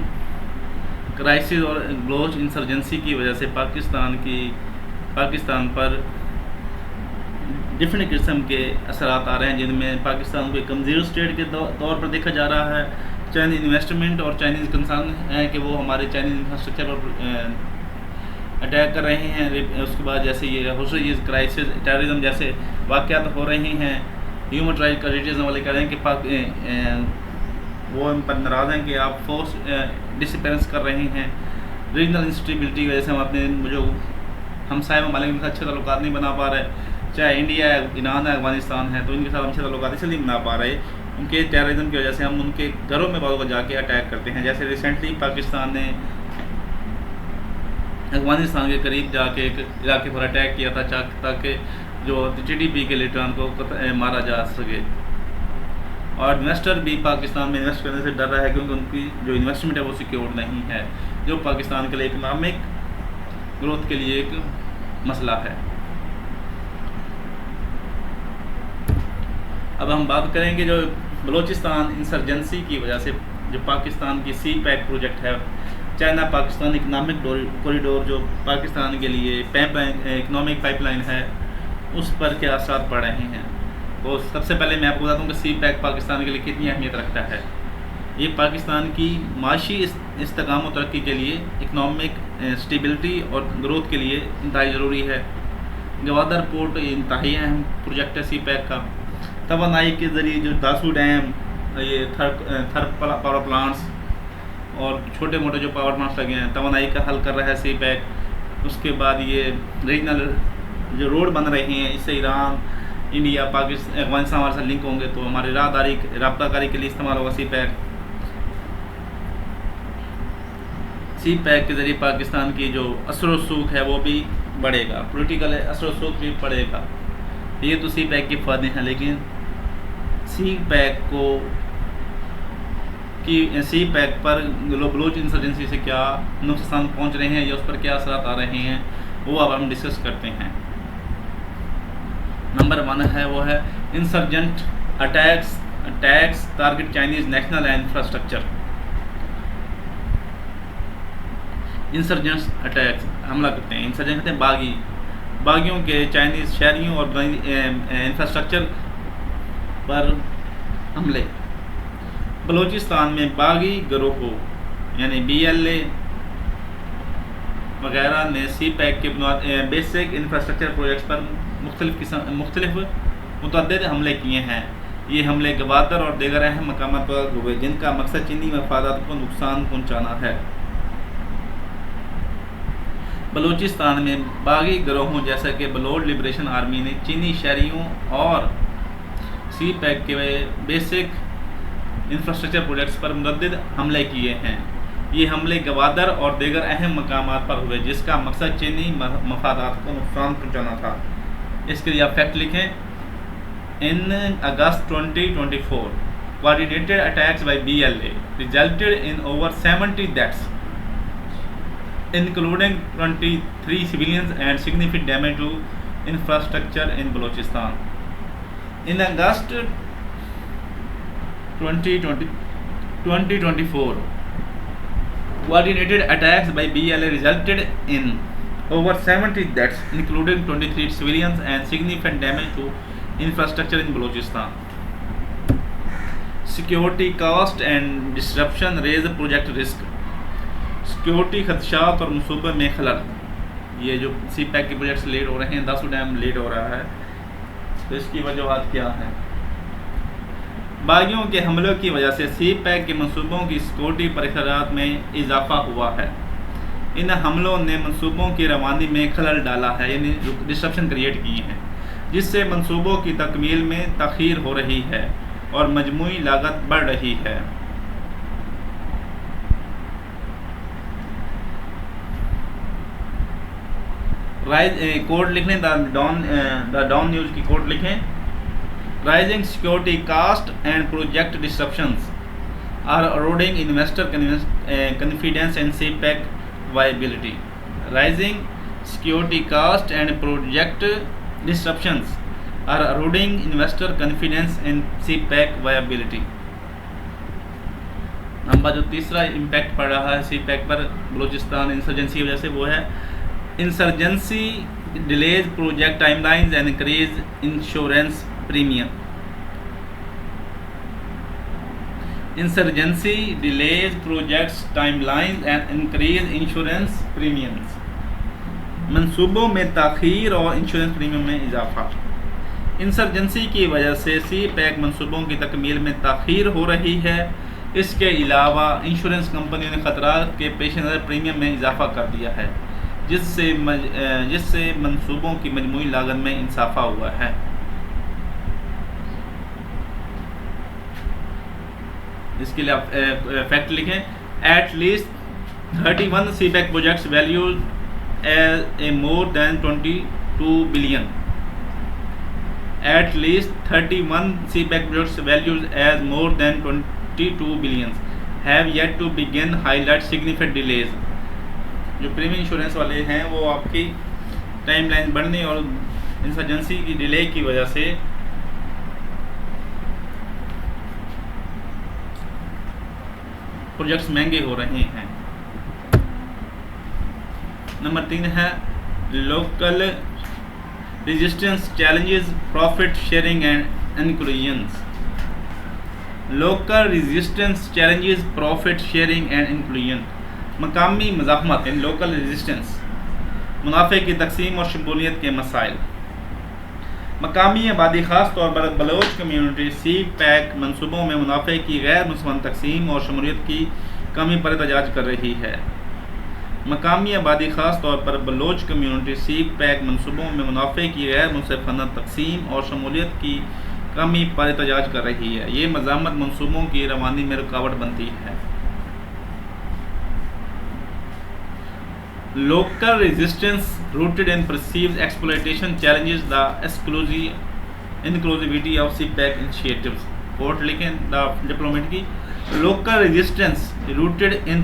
क्राइसिस और बलोच इंसर्जेंसी की वजह से पाकिस्तान पर डिफरेंट किस्म के असरात आ रहे हैं, जिनमें पाकिस्तान को एक कमज़ोर स्टेट के तौर पर देखा जा रहा है। चाइनीज़ इन्वेस्टमेंट और चाइनीज़ कंसर्न है कि वो हमारे चाइनीज़ इंफ्रास्ट्रक्चर पर अटैक कर रहे हैं। उसके बाद जैसे ये हुसैन क्राइसिस, टेररिज्म जैसे वाक़यात हो रहे हैं। ह्यूमन राइट्स वाले कह रहे हैं कि वो इन पर नाराज़ हैं कि आप फोर्स डिसअपेरेंस कर रहे हैं। रीजनल इंस्टेबिलिटी की वजह से हम अपने जो हमसाय ममालिक के साथ अच्छे ताल्लुकात नहीं बना पा रहे, चाहे इंडिया है, ईरान है, अफगानिस्तान है, तो इनके साथ अच्छे ताल्लुकात इसलिए नहीं बना पा रहे उनके टेररिज्म की वजह से। हम उनके घरों में बालों को जाके अटैक करते हैं। जैसे रिसेंटली पाकिस्तान ने अफगानिस्तान के करीब जाके एक इलाके पर अटैक किया था ताकि जो TTP के लीडरान को मारा जा सके। और इन्वेस्टर भी पाकिस्तान में इन्वेस्ट करने से डर रहा है क्योंकि उनकी जो इन्वेस्टमेंट है वो सिक्योर नहीं है, जो पाकिस्तान के लिए इकनॉमिक ग्रोथ के लिए एक मसला है। अब हम बात करेंगे जो बलूचिस्तान इंसर्जेंसी की वजह से जो पाकिस्तान की CPEC प्रोजेक्ट है, चाइना पाकिस्तान इकनॉमिक कॉरिडोर, जो पाकिस्तान के लिए इकनॉमिक पाइपलाइन है, उस पर क्या असर पड़ रहे हैं। तो सबसे पहले मैं आपको बता दूं कि CPEC पाकिस्तान के लिए कितनी अहमियत रखता है। ये पाकिस्तान की माशी इस्तेकाम और तरक्की के लिए, इकनॉमिक स्टेबिलिटी और ग्रोथ के लिए इंतहाई ज़रूरी है। गवादर पोर्ट इंतहाई अहम प्रोजेक्ट है CPEC का। तवानाई के ज़रिए जो दासू डैम, ये थर पावर प्लांट्स और छोटे मोटे जो पावर प्लांट्स लगे हैं, तवानाई का हल कर रहा है CPEC। उसके बाद ये रीजनल जो रोड बन रहे हैं, इससे ईरान, इंडिया, पाकिस्तान, अफगानिस्तान हमारे साथ लिंक होंगे, तो हमारे राबताकारी के लिए इस्तेमाल होगा CPEC के ज़रिए पाकिस्तान की जो असर रसूख है वो भी बढ़ेगा, पॉलिटिकल असर रसूख भी बढ़ेगा। ये तो CPEC के फ़ायदे हैं, लेकिन CPEC पर बलूच इंसर्जेंसी से क्या नुकसान पहुंच रहे हैं या उस पर क्या असरात आ रहे हैं, वो अब हम डिस्कस करते हैं। नंबर 1 है वो है insurgent attacks target Chinese national and infrastructure. Insurgents attacks हमला करते हैं, इंसर्जेंट कहते हैं बागियों के चाइनीज़ शहरियों और इंफ्रास्ट्रक्चर पर हमले। बलूचिस्तान में बागी गिरोह यानी BLA वगैरह ने CPEC के बेसिक इंफ्रास्ट्रक्चर प्रोजेक्ट्स पर मुख्तलिफ मुतअद्दिद हमले किए हैं। ये हमले गवादर और दीगर अहम मकामात पर हुए जिनका मकसद चीनी मफादात को नुकसान पहुँचाना है। बलूचिस्तान में बागी गिरोहों जैसा कि बलोच लिबरेशन आर्मी ने चीनी शहरियों और सी पैक के बेसिक इंफ्रास्ट्रक्चर प्रोजेक्ट्स पर मुतअद्दिद हमले किए हैं। ये हमले गवादर और दीगर अहम मकामात पर हुए जिसका मकसद चीनी मफादात को नुकसान पहुँचाना था। इसके लिए आप फैक्ट लिखें। In August 2024, coordinated attacks by BLA resulted in over 70 deaths, including 23 civilians and significant damage to infrastructure in Balochistan. In August 2024, coordinated attacks by BLA resulted in over 70 deaths, including 23 civilians and significant damage to infrastructure in Balochistan. Security cost and disruption raise project risk. Security खदशात और मनसूबे में खलल। ये जो सी पैक के प्रोजेक्ट्स लेट हो रहे हैं, दासू डैम लेट हो रहा है, तो इसकी वजूहत क्या है? बागियों के हमलों की वजह से सी पैक के मनसूबों की सिक्योरिटी परिखरात में इजाफा हुआ है। इन हमलों ने मनसूबों की रवानी में खलल डाला है, यानी डिस्ट्रप्शन क्रिएट किए हैं, जिससे मंसूबों की तकमील में तख़ीर हो रही है और मजमूई लागत बढ़ रही है। कोड लिख लें, द डॉन न्यूज़ की कोड लिखें। Rising security cost and project disruptions are eroding investor confidence and CPEC viability. Rising security cost and project disruptions are eroding investor confidence and CPEC viability. Number जो तीसरा इम्पैक्ट पड़ रहा है CPEC पर बलूचिस्तान इंसर्जेंसी की वजह से, वो है insurgency delays project timelines and increase insurance premium. Insurgency delays projects timelines and increase insurance premiums. मंसूबों में ताख़ीर और इंश्योरेंस प्रीमियम में इजाफा। इंसर्जेंसी की वजह से सी पैक मंसूबों की तकमील में ताख़ीर हो रही है। इसके अलावा इंश्योरेंस कंपनियों ने ख़तरात के पेश नज़र प्रीमियम में इजाफा कर दिया है, जिससे मंसूबों की मजमूई लागत में इजाफा हुआ है। इसके लिए आप फैक्ट लिखें। At least 31 CPEC projects values as a more than 22 billion. At least 31 CPEC projects values as more than 22 billions have yet to begin highlight significant delays. जो प्रीमियम इंश्योरेंस वाले हैं वो आपकी टाइमलाइन बढ़ने और इंसर्जेंसी की डिले की वजह से प्रोजेक्ट्स महंगे हो रहे हैं। नंबर 3 है local resistance challenges profit sharing and inclusions. Local resistance challenges profit sharing and inclusion. मकामी मज़ाहमत इन लोकल रेजिस्टेंस, मुनाफे की तकसीम और शमूलियत के मसाइल। मकामी आबादी ख़ास तौर पर बलोच कम्यूनिटी सी पैक मनसूबों में मुनाफे की गैर मुसवन तकसीम और शमूलियत की कमी पर एहतजाज कर रही है। मकामी आबादी ख़ास तौर पर बलोच कम्यूनिटी सी पैक मनसूबों में मुनाफे की गैर मुनसिफाना तकसीम और शमूलियत की कमी पर एहतजाज कर रही है। ये मज़ामत मनसूबों की रवानी में रुकावट बनती है। Local resistance rooted in perceived exploitation challenges the inclusivity of CPEC initiatives. Quote लिखें द डिप्लोमेट की। Local resistance rooted in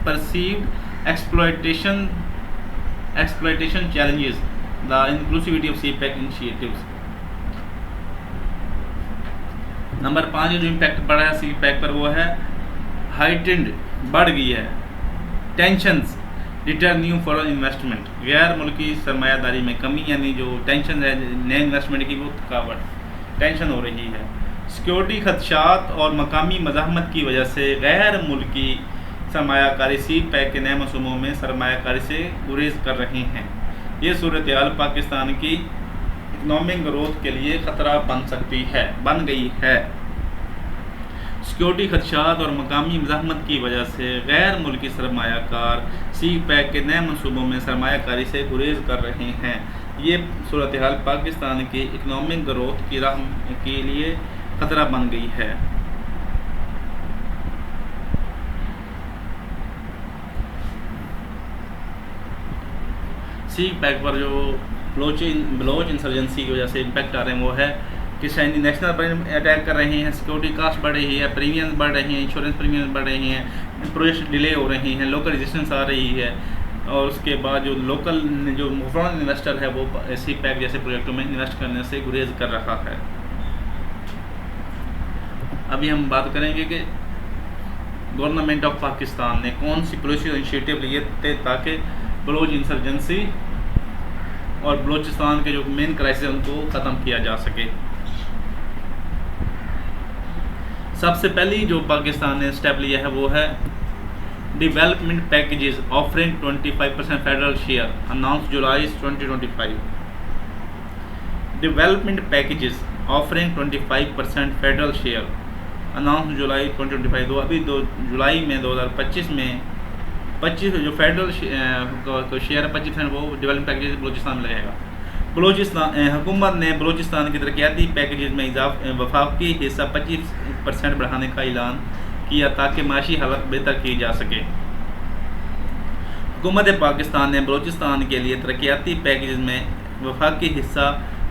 perceived exploitation challenges the inclusivity of CPEC initiatives. Number 5 जो इम्पैक्ट पड़ा है CPEC पर वो है हाइटेंड, बढ़ गई है टेंशंस रिटर्न फॉर इन्वेस्टमेंट। गैर मुल्की सरमायादारी में कमी, यानी जो टेंशन है नए इन्वेस्टमेंट की, वो थकावट टेंशन हो रही है। सिक्योरिटी खदशात और मकामी मज़ाहमत की वजह से गैर मुल्की सरमायाकारी सी पैक के नए मसूमों में सरमायाकारी से गुरेज कर रहे हैं। ये सूरत हाल पाकिस्तान की इकोनॉमिक ग्रोथ के लिए ख़तरा बन गई है। सिक्योरिटी खदशात और मकामी मज़ाहमत की वजह से गैर मुल्की सरमायाकार CPEC के नए मनसूबों में सरमायाकारी से गुरेज कर रहे हैं। ये सूरत हाल पाकिस्तान की इकनॉमिक ग्रोथ की राह के लिए ख़तरा बन गई है। CPEC पर जो बलोच इंसर्जेंसी की वजह से इम्पेक्ट आ रहे हैं वो है कि सैनी नेशनल पर अटैक कर रहे हैं, सिक्योरिटी कास्ट बढ़ रही है, प्रीमियम बढ़ रही हैं, इंश्योरेंस प्रीमियम बढ़ रही हैं, प्रोजेक्ट डिले हो रही हैं, लोकल रेजिस्टेंस आ रही है, और उसके बाद जो लोकल जो फॉरेन इन्वेस्टर है वो CPEC जैसे प्रोजेक्टों में इन्वेस्ट करने से गुरेज कर रहा है। अभी हम बात करेंगे कि गवर्नमेंट ऑफ पाकिस्तान ने कौन सी पॉलिसी और इनिशिएटिव लिए थे ताकि बलोच इंसर्जेंसी और बलोचिस्तान के जो मेन क्राइसिस है उनको ख़त्म किया जा सके। सबसे पहली जो पाकिस्तान ने स्टेप लिया है वो है development packages offering 25% federal share, announce July 2025। Development packages offering 25% federal share, announce July 2025। अभी जुलाई में 2025 में 25 जो फेडरल शेयर है 25% वो डेवलपमेंट पैकेजेस बलूचिस्तान में लगेगा। बलूचिस्तान हुकूमत ने बलूचिस्तान की तरक्याती पैकेजेस में वफाकी हिस्सा 25% बढ़ाने का ऐलान किया ताकि माशी हालत बेहतर की जा सके। हुकूमत पाकिस्तान ने बलूचिस्तान के लिए तरक्याती पैकेजेस में वफाकी हिस्सा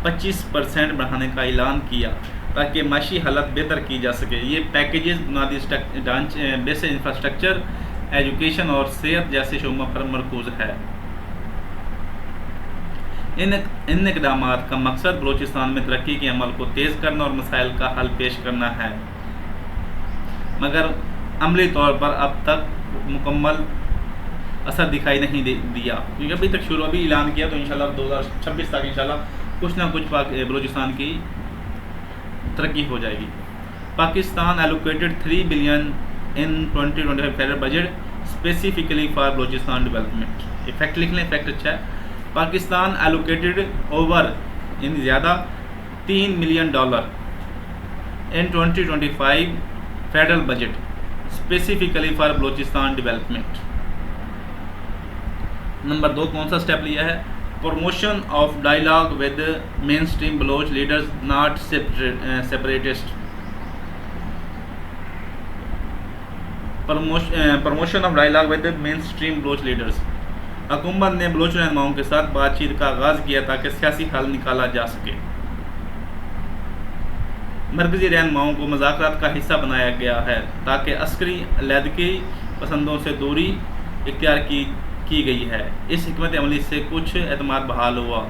25% बढ़ाने का ऐलान किया ताकि माशी हालत बेहतर की जा सके। ये पैकेजेस बुनियादी ढांचे, बेसिक इंफ्रास्ट्रक्चर, एजुकेशन और सेहत जैसे शोबों पर मरकूज है। इन इक़दामात का मकसद बलूचिस्तान में तरक्की के अमल को तेज़ करना और मसाइल का हल पेश करना है, मगर अमली तौर पर अब तक मुकम्मल असर दिखाई नहीं दिया, क्योंकि अभी तक शुरू अभी ऐलान किया तो इंशाल्लाह 2026 तक इंशाल्लाह कुछ ना कुछ बलूचिस्तान की तरक्की हो जाएगी। Pakistan allocated 3 billion in 2025 federal budget specifically for Balochistan development. Effect लिख लें, इफेक्ट अच्छा है। पाकिस्तान एलोकेटेड ओवर इन ज़्यादा $3 million in 2025 federal budget specifically for Balochistan development. Number 2 कौन सा स्टेप लिया है? Promotion of dialogue with mainstream Baloch leaders not separatist. Promotion of dialogue with mainstream Baloch leaders. हुकूमत ने बलोच रहनुमाओं के साथ बातचीत का आगाज़ किया ताकि सियासी हल निकाला जा सके। मरकज़ी रहनुमाओं को मुज़ाकरात का हिस्सा बनाया गया है ताकि अस्करी अलहदगी पसंदों से दूरी इख्तियार की गई है। इस हिकमत अमली से कुछ एतमाद बहाल हुआ,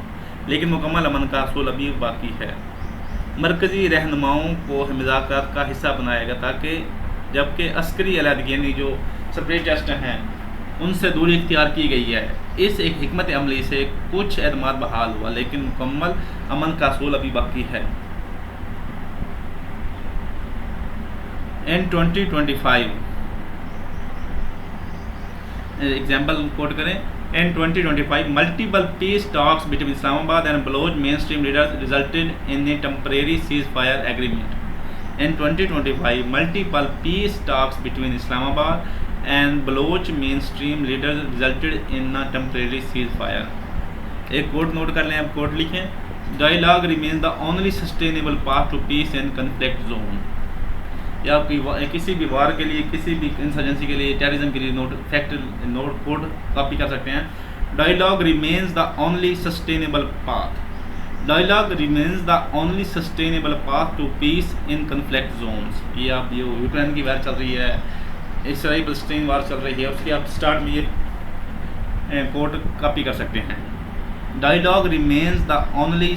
लेकिन मुकम्मल अमन का असूल अभी बाकी है। मरकज़ी रहनुमाओं को मुज़ाकरात का हिस्सा बनाया गया ताकि जबकि अस्करी अलहदगी यानी जो सेपरेटिस्ट हैं उनसे दूरी इख्तियार की गई है। इस एक हिकमत अमली से कुछ एतमाद बहाल हुआ, लेकिन मुकम्मल अमन का असूल अभी बाकी है। इन 2025 एग्जाम्पल कोट करें। In 2025 multiple peace talks between Islamabad and Baloch mainstream leaders resulted in a temporary ceasefire agreement. In 2025, multiple peace talks between Islamabad and Baloch mainstream leaders resulted in a temporary ceasefire. एक कोड नोट कर लें, आप कोड लिखें। Dialogue remains the only sustainable path to peace in conflict zone। या आपकी किसी भी वार के लिए, किसी भी इंसर्जेंसी के लिए, टेररिज्म के लिए नोट कोड कॉपी कर सकते हैं। Dialogue remains the only sustainable path। Dialogue remains the only sustainable path to peace in conflict zones। ये आप ये यूक्रेन की वार चल रही है, इसराइल फलस्तीन वार चल रही है, उसके आप स्टार्ट में ये कोड कॉपी कर सकते हैं। Dialogue remains the only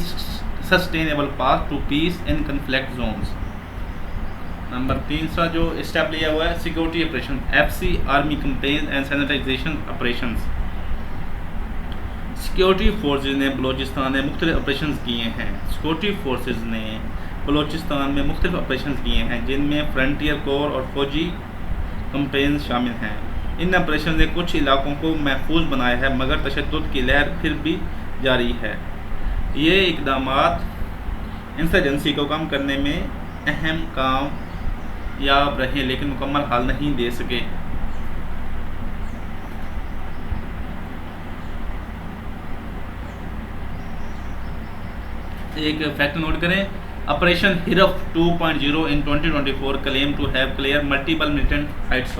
sustainable path to peace in conflict zones। Number 3 जो स्टेप लिया हुआ है security operation, FC army campaign and sanitisation operations. Security forces ने बलूचिस्तान में मुख्तलिफ ऑपरेशन किए हैं। सिक्योरिटी फोर्सेज ने बलूचिस्तान में मुख्तलिफ ऑपरेशन किए हैं जिनमें फ्रंटियर कोर और फौजी कैंपेन शामिल हैं। इन ऑपरेशन ने कुछ इलाकों को महफूज बनाया है, मगर तशद्दुद की लहर फिर भी जारी है। ये इकदामात इंसर्जेंसी को कम करने में अहम कामयाब रहे लेकिन मुकम्मल हल नहीं दे सके। एक फैक्ट नोट करें, operation Herof 2.0 in 2024 claim to have clear multiple militant hideouts.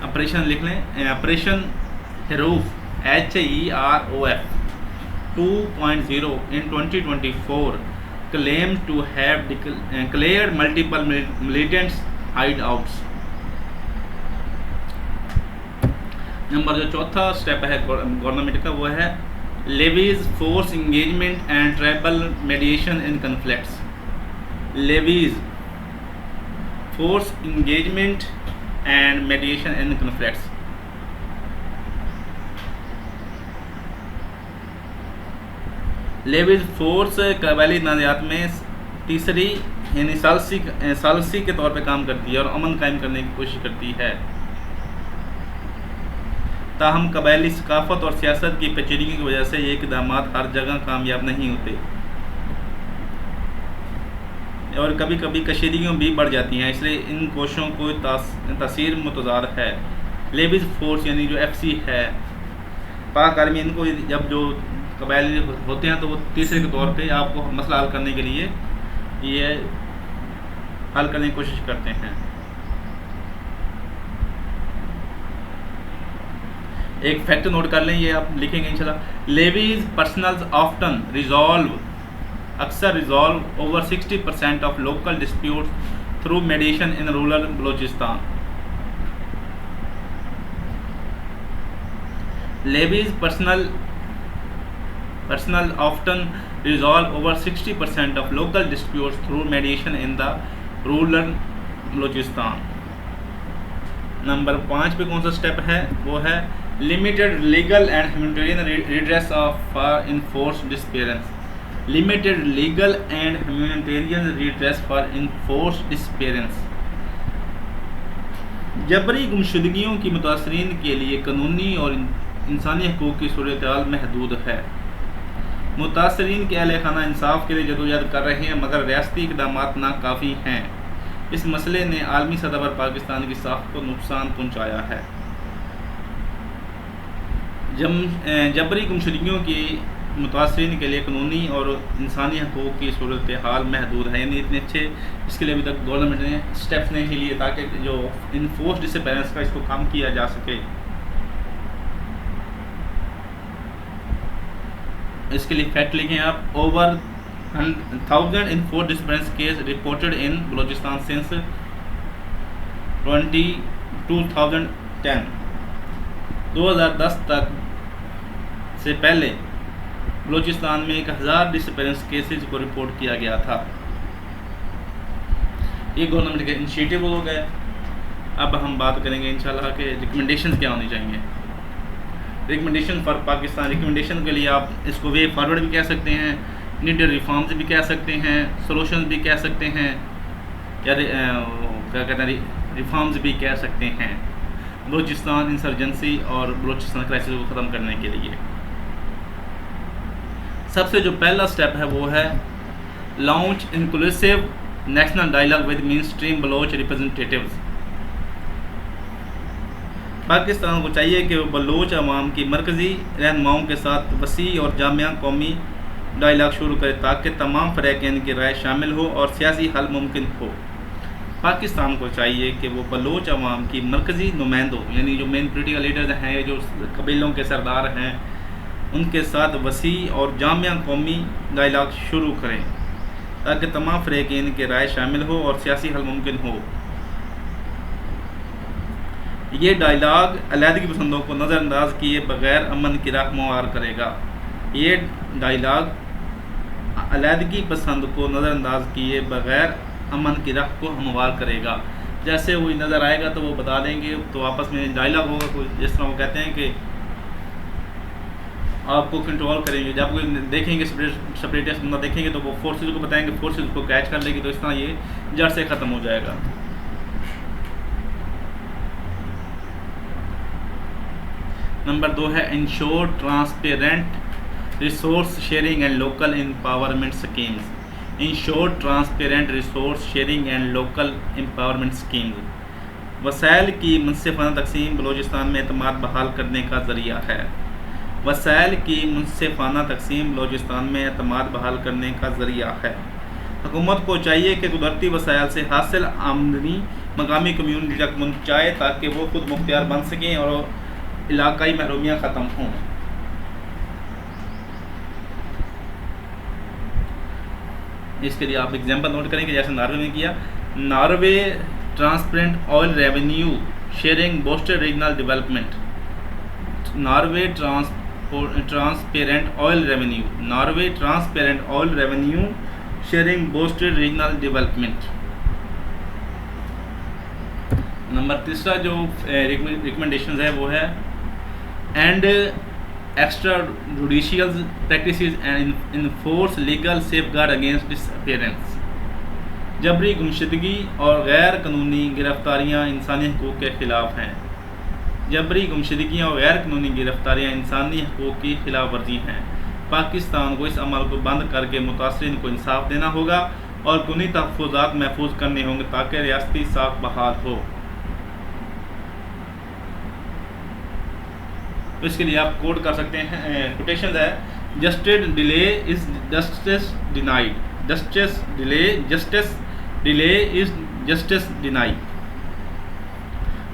Operation लिख लें, operation Herof HEROF 2.0 in 2024 claim to have cleared multiple militant hideouts। Number जो चौथा स्टेप है गवर्नमेंट का वो है levies force engagement and tribal mediation in conflicts. Levies force engagement and mediation in conflicts. Levies force कबायली तनाज़ात में तीसरी यानी सालसी के तौर पे काम करती है और अमन कायम करने की कोशिश करती है। ताहम कबायली सकाफत और सियासत की पेचीदगी की वजह से ये इक़दामात हर जगह कामयाब नहीं होते और कभी कभी कशीदगियाँ भी बढ़ जाती हैं, इसलिए इन कोशिशों को तासीर मुतज़ाद है। लेवीज फोर्स यानी जो FC है पाक आर्मी, इनको जब जो कबायली होते हैं तो वो तीसरे के तौर पे आपको मसला हल करने के लिए ये हल करने की कोशिश करते हैं। एक फैक्ट नोट कर लें, ये आप लिखेंगे इंशाल्लाह। लेवीज पर्सनल्स ऑफ्टन अक्सर resolve over 60% of local disputes through मेडिएशन in rural Balochistan. Levies personal often resolve over 60% of local disputes through मेडिएशन in the rural Balochistan. Number 5 पे कौन सा स्टेप है वो है limited legal and humanitarian redress of enforced disappearance. Limited legal and humanitarian redress for enforced disappearance. जबरी गुमशुदगियों की मुतासरीन के लिए कानूनी और इंसानी हकूक़ की सूरत-ए-हाल महदूद है। मुतासरीन के अहले खाना इंसाफ के लिए जदोजहद कर रहे हैं मगर रियासती इक़दामात नाकाफ़ी हैं। इस मसले ने आलमी सतह पर पाकिस्तान की साख को नुकसान पहुँचाया है। जबरी गुमशुदगियों की मुतासरीन के लिए कानूनी और इंसानी हकूक़ की सूरत हाल महदूद है, यानी इतने अच्छे इसके लिए अभी तक गवर्नमेंट ने स्टेप्स नहीं लिए ताकि जो इनफोर्स्ड डिसअपीयरेंस का इसको कम किया जा सके। इसके लिए फैक्ट लिखें आप, over 1000 enforced disappearance case reported in Balochistan since 2010। 2010 तक से पहले बलोचिस्तान में 1000 डिसअपीयरेंस केसेज को रिपोर्ट किया गया था। ये गवर्नमेंट के इनिशिएटिव हो गए। अब हम बात करेंगे इंशाल्लाह के रिकमेंडेशन क्या होनी चाहिए। रिकमेंडेशन फॉर पाकिस्तान, रिकमेंडेशन के लिए आप इसको वे फॉरवर्ड भी कह सकते हैं, नीडेड रिफॉर्म्स भी कह सकते हैं, सोल्यूशन भी कह सकते हैं, या क्या कहते हैं रिफॉर्म्स भी कह सकते हैं बलूचिस्तान इंसर्जेंसी और बलूचिस्तान क्राइसिस को ख़त्म करने के लिए। सबसे जो पहला स्टेप है वो है launch inclusive national dialogue with mainstream Baloch representatives. Pakistan को चाहिए कि वो बलोच अवाम की मरकज़ी रहनुमाओं के साथ वसी और जामिया कौमी डायलॉग शुरू करे ताकि तमाम फ़रक़ैन की राय शामिल हो और सियासी हल मुमकिन हो। पाकिस्तान को चाहिए कि वो बलोच अवाम की मरकज़ी नुमाइंदों यानी जो मेन पोलिटिकल लीडर्स हैं, जो कबीलों के सरदार हैं, उनके साथ वसी और जामिया कौमी डायलॉग शुरू करें ताकि तमाम फ़रक़ैन की राय शामिल हो और सियासी हल मुमकिन हो। ये डायलॉग अलहदगी पसंदों को नज़रअंदाज किए बगैर अमन की राह मुआर करेगा। ये डायलॉग अलहदगी पसंद को नज़रअंदाज किए बगैर अमन की राह को हमवार करेगा। जैसे वो नज़र आएगा तो वो बता देंगे, तो आपस में डायलॉग होगा कोई, जिस तरह वो कहते हैं कि आपको कंट्रोल करेंगे। जब कोई देखेंगे सेपरेटिस्ट बंदा देखेंगे तो वो फोर्सेज को बताएंगे, फोर्सेज को कैच कर लेगी, तो इस तरह ये जड़ से ख़त्म हो जाएगा। नंबर 2 है ensure transparent resource sharing and local empowerment schemes. Ensure transparent resource sharing and local empowerment schemes. वसाइल की मुनसिफाना तकसीम बलूचिस्तान में एतमाद बहाल करने का ज़रिया है। वसाइल की मुनसिफाना तकसीम बलूचिस्तान में एतमाद बहाल करने का ज़रिया है। हुकूमत को चाहिए कि कुदरती वसाइल से हासिल आमदनी मकामी कम्यूनिटी तक पहुँचाए ताकि वो खुद मुख्तियार बन सकें और इलाकाई महरूमियाँ ख़त्म हों। इसके लिए आप एग्जाम्पल नोट करेंगे, जैसे नॉर्वे में किया। Norway transparent oil revenue sharing boasted regional development. Norway transparent oil revenue, Norway transparent oil revenue sharing boasted regional development. Number तीसरा जो रिकमेंडेशन है वो है and extra judicial practices and enforce legal safeguard against disappearance. जबरी गुमशुदगी और गैर कानूनी गिरफ्तारियाँ इंसानी हकूक़ के ख़िलाफ़ हैं। जबरी गुमशुदगियाँ और गैर कानूनी गिरफ्तारियाँ इंसानी हकूक़ की खिलाफ वर्जी हैं। पाकिस्तान को इस अमल को बंद करके मुतासरीन को इंसाफ देना होगा और कानूनी तहफ़्फ़ुज़ात महफूज करने होंगे ताकि रियासती साख बहाल हो। तो इसके लिए आप कोड कर सकते हैं, कोटेशन है, justice delay is justice denied, justice delay is justice denied.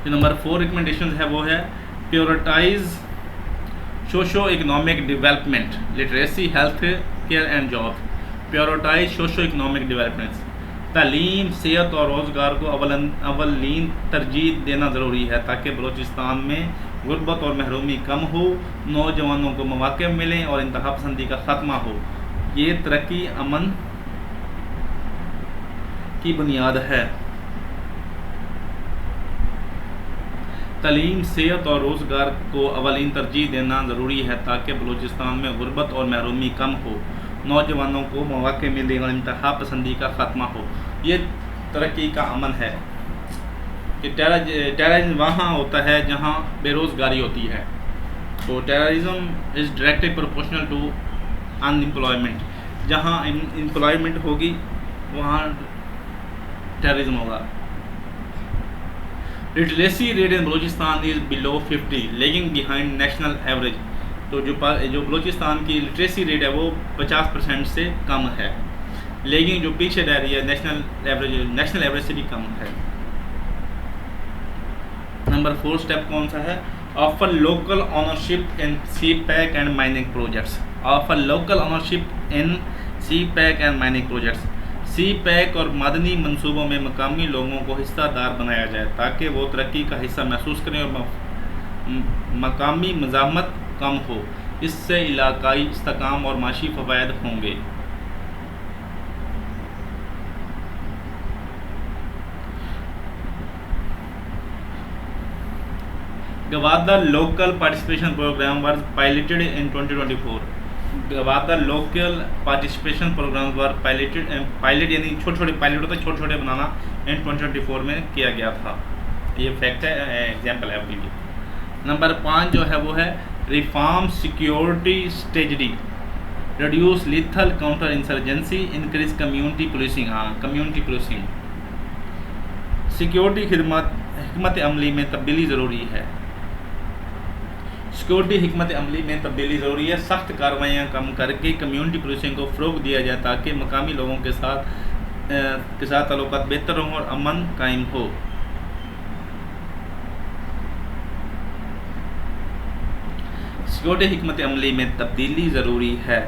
जो नंबर 4 रिकमेंडेशन है वो है prioritise socio economic development, literacy, health care and job. Prioritise socio economic development. तालीम, सेहत और रोज़गार को अवलीन तरजीह देना ज़रूरी है ताकि बलूचिस्तान में गुर्बत और महरूमी कम हो, नौजवानों को मौक़े मिलें और इंतहा पसंदी का ख़त्मा हो। ये तरक्की अमन की बुनियाद है। तालीम, सेहत और रोज़गार को अवलीन तरजीह देना ज़रूरी है ताकि बलूचिस्तान में गुर्बत और महरूमी कम हो, नौजवानों को मौक़े मिले और इंतहा पसंदी का ख़त्मा हो। ये तरक्की का अमन है कि टेररिज्म वहाँ होता है जहाँ बेरोज़गारी होती है। तो terrorism is directly proportional to unemployment. जहाँ एम्प्लॉयमेंट होगी वहाँ टेररिज्म होगा। Literacy rate in Balochistan is below 50, lagging behind national average. तो जो बलूचिस्तान की लिटरेसी रेट है वो 50% से कम है, लेकिन जो पीछे रह रही है नेशनल एवरेज से भी कम है। नंबर 4 स्टेप कौन सा है? Offer local ownership in CPEC and mining projects. Offer local ownership in CPEC and mining projects. CPEC और मदनी मंसूबों में मकामी लोगों को हिस्सादार बनाया जाए ताकि वो तरक्की का हिस्सा महसूस करें और मकामी मज़ाहमत कम हो। इससे इलाकाई इस्तेहकाम और माशी फ़वायद होंगे। गवादा लोकल पार्टिसिपेशन प्रोग्राम वर पायलटेड इन 2024। गवादा लोकल पार्टिसिपेशन प्रोग्राम वर पायलट यानी छोटे पायलट होते छोटे बनाना इन 2024 में किया गया था। ये फैक्ट है, एग्जाम्पल है आपके लिए। नंबर 5 जो है वो है reform security strategy, reduce lethal counter insurgency, increase community policing. हाँ, कम्यूनिटी पुलिसिंग। सिक्योरिटी हिकमत अमली में तब्दीली ज़रूरी है। सिक्योरिटी हिकमत अमली में तब्दीली ज़रूरी है। सख्त कार्रवाइयाँ कम करके कम्यूनिटी पुलिसिंग को फ़रोग़ दिया जाए ताकि मकामी लोगों के साथ ताल्लुकात बेहतर हों और अमन कायम हो। सिक्योरिटी हिकमत अमली में तब्दीली ज़रूरी है।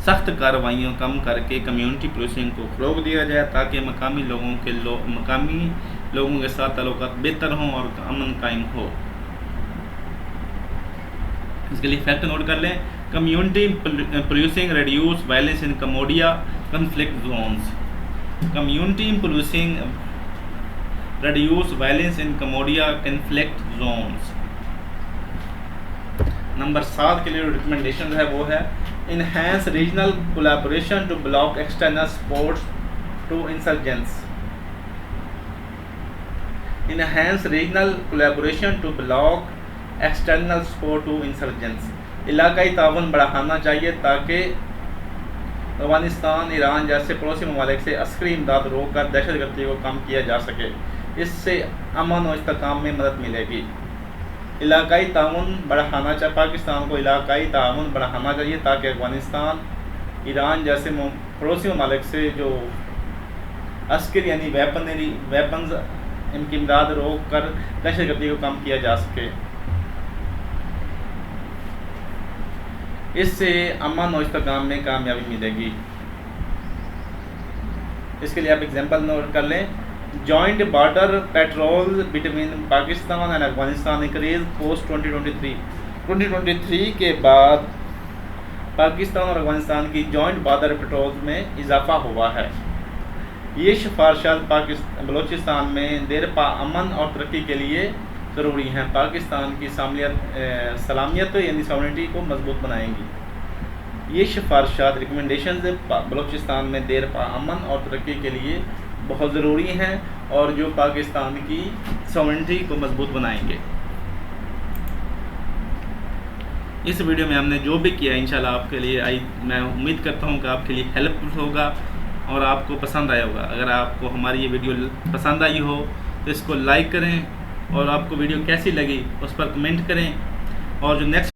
सख्त कार्रवाइयों कम करके कम्यूनिटी पुलिसिंग को फ़रोग़ दिया जाए ताकि मकामी लोगों के साथ ताल्लुकात बेहतर हों और अमन कायम हो। इसके लिए फैक्ट नोट कर लें। Community policing reduce violence in कमोडिया conflict zones. Community policing reduce violence in कमोडिया कन्फ्लिक्ट जोन्स। नंबर 7 के लिए रिकमेंडेशन है वो है enhance regional collaboration to block external supports to insurgents. Enhance regional collaboration to block external support to insurgents. इलाकाई ताउन बढ़ाना चाहिए ताकि अफगानिस्तान, ईरान जैसे पड़ोसी ममालिक से अस्करी इमदाद रोककर दहशतगर्दी को कम किया जा सके। इससे अमन और इस्तेहकाम में मदद मिलेगी। इलाकाई ताउन बढ़ाना चाहिए, पाकिस्तान को इलाकाई ताउन बढ़ाना चाहिए ताकि अफगानिस्तान, ईरान जैसे पड़ोसी ममालिक से जो अस्करी यानी वेपन्स इनकी इमदाद रोक कर दहशतगर्दी को कम किया जा सके। इससे अमन और इस्तेहकाम में कामयाबी मिलेगी। इसके लिए आप एग्जांपल नोट कर लें। Joint border patrol between Pakistan and Afghanistan increase post 2023 के बाद पाकिस्तान और अफगानिस्तान की जॉइंट बॉर्डर पेट्रोल में इजाफा हुआ है। ये सिफारिशात बलूचिस्तान में देरपा अमन और तरक्की के लिए ज़रूरी हैं। पाकिस्तान की सलामियत यानी सॉवरेनिटी को मजबूत बनाएंगी। ये सिफारिशात रिकमेंडेशन बलूचिस्तान में देरपा अमन और तरक्की के लिए बहुत ज़रूरी हैं और जो पाकिस्तान की सॉवरेनिटी को मजबूत बनाएंगे। इस वीडियो में हमने जो भी किया इंशाल्लाह आपके लिए मैं उम्मीद करता हूँ कि आपके लिए हेल्पफुल होगा और आपको पसंद आया होगा। अगर आपको हमारी ये वीडियो पसंद आई हो तो इसको लाइक करें और आपको वीडियो कैसी लगी उस पर कमेंट करें और जो नेक्स्ट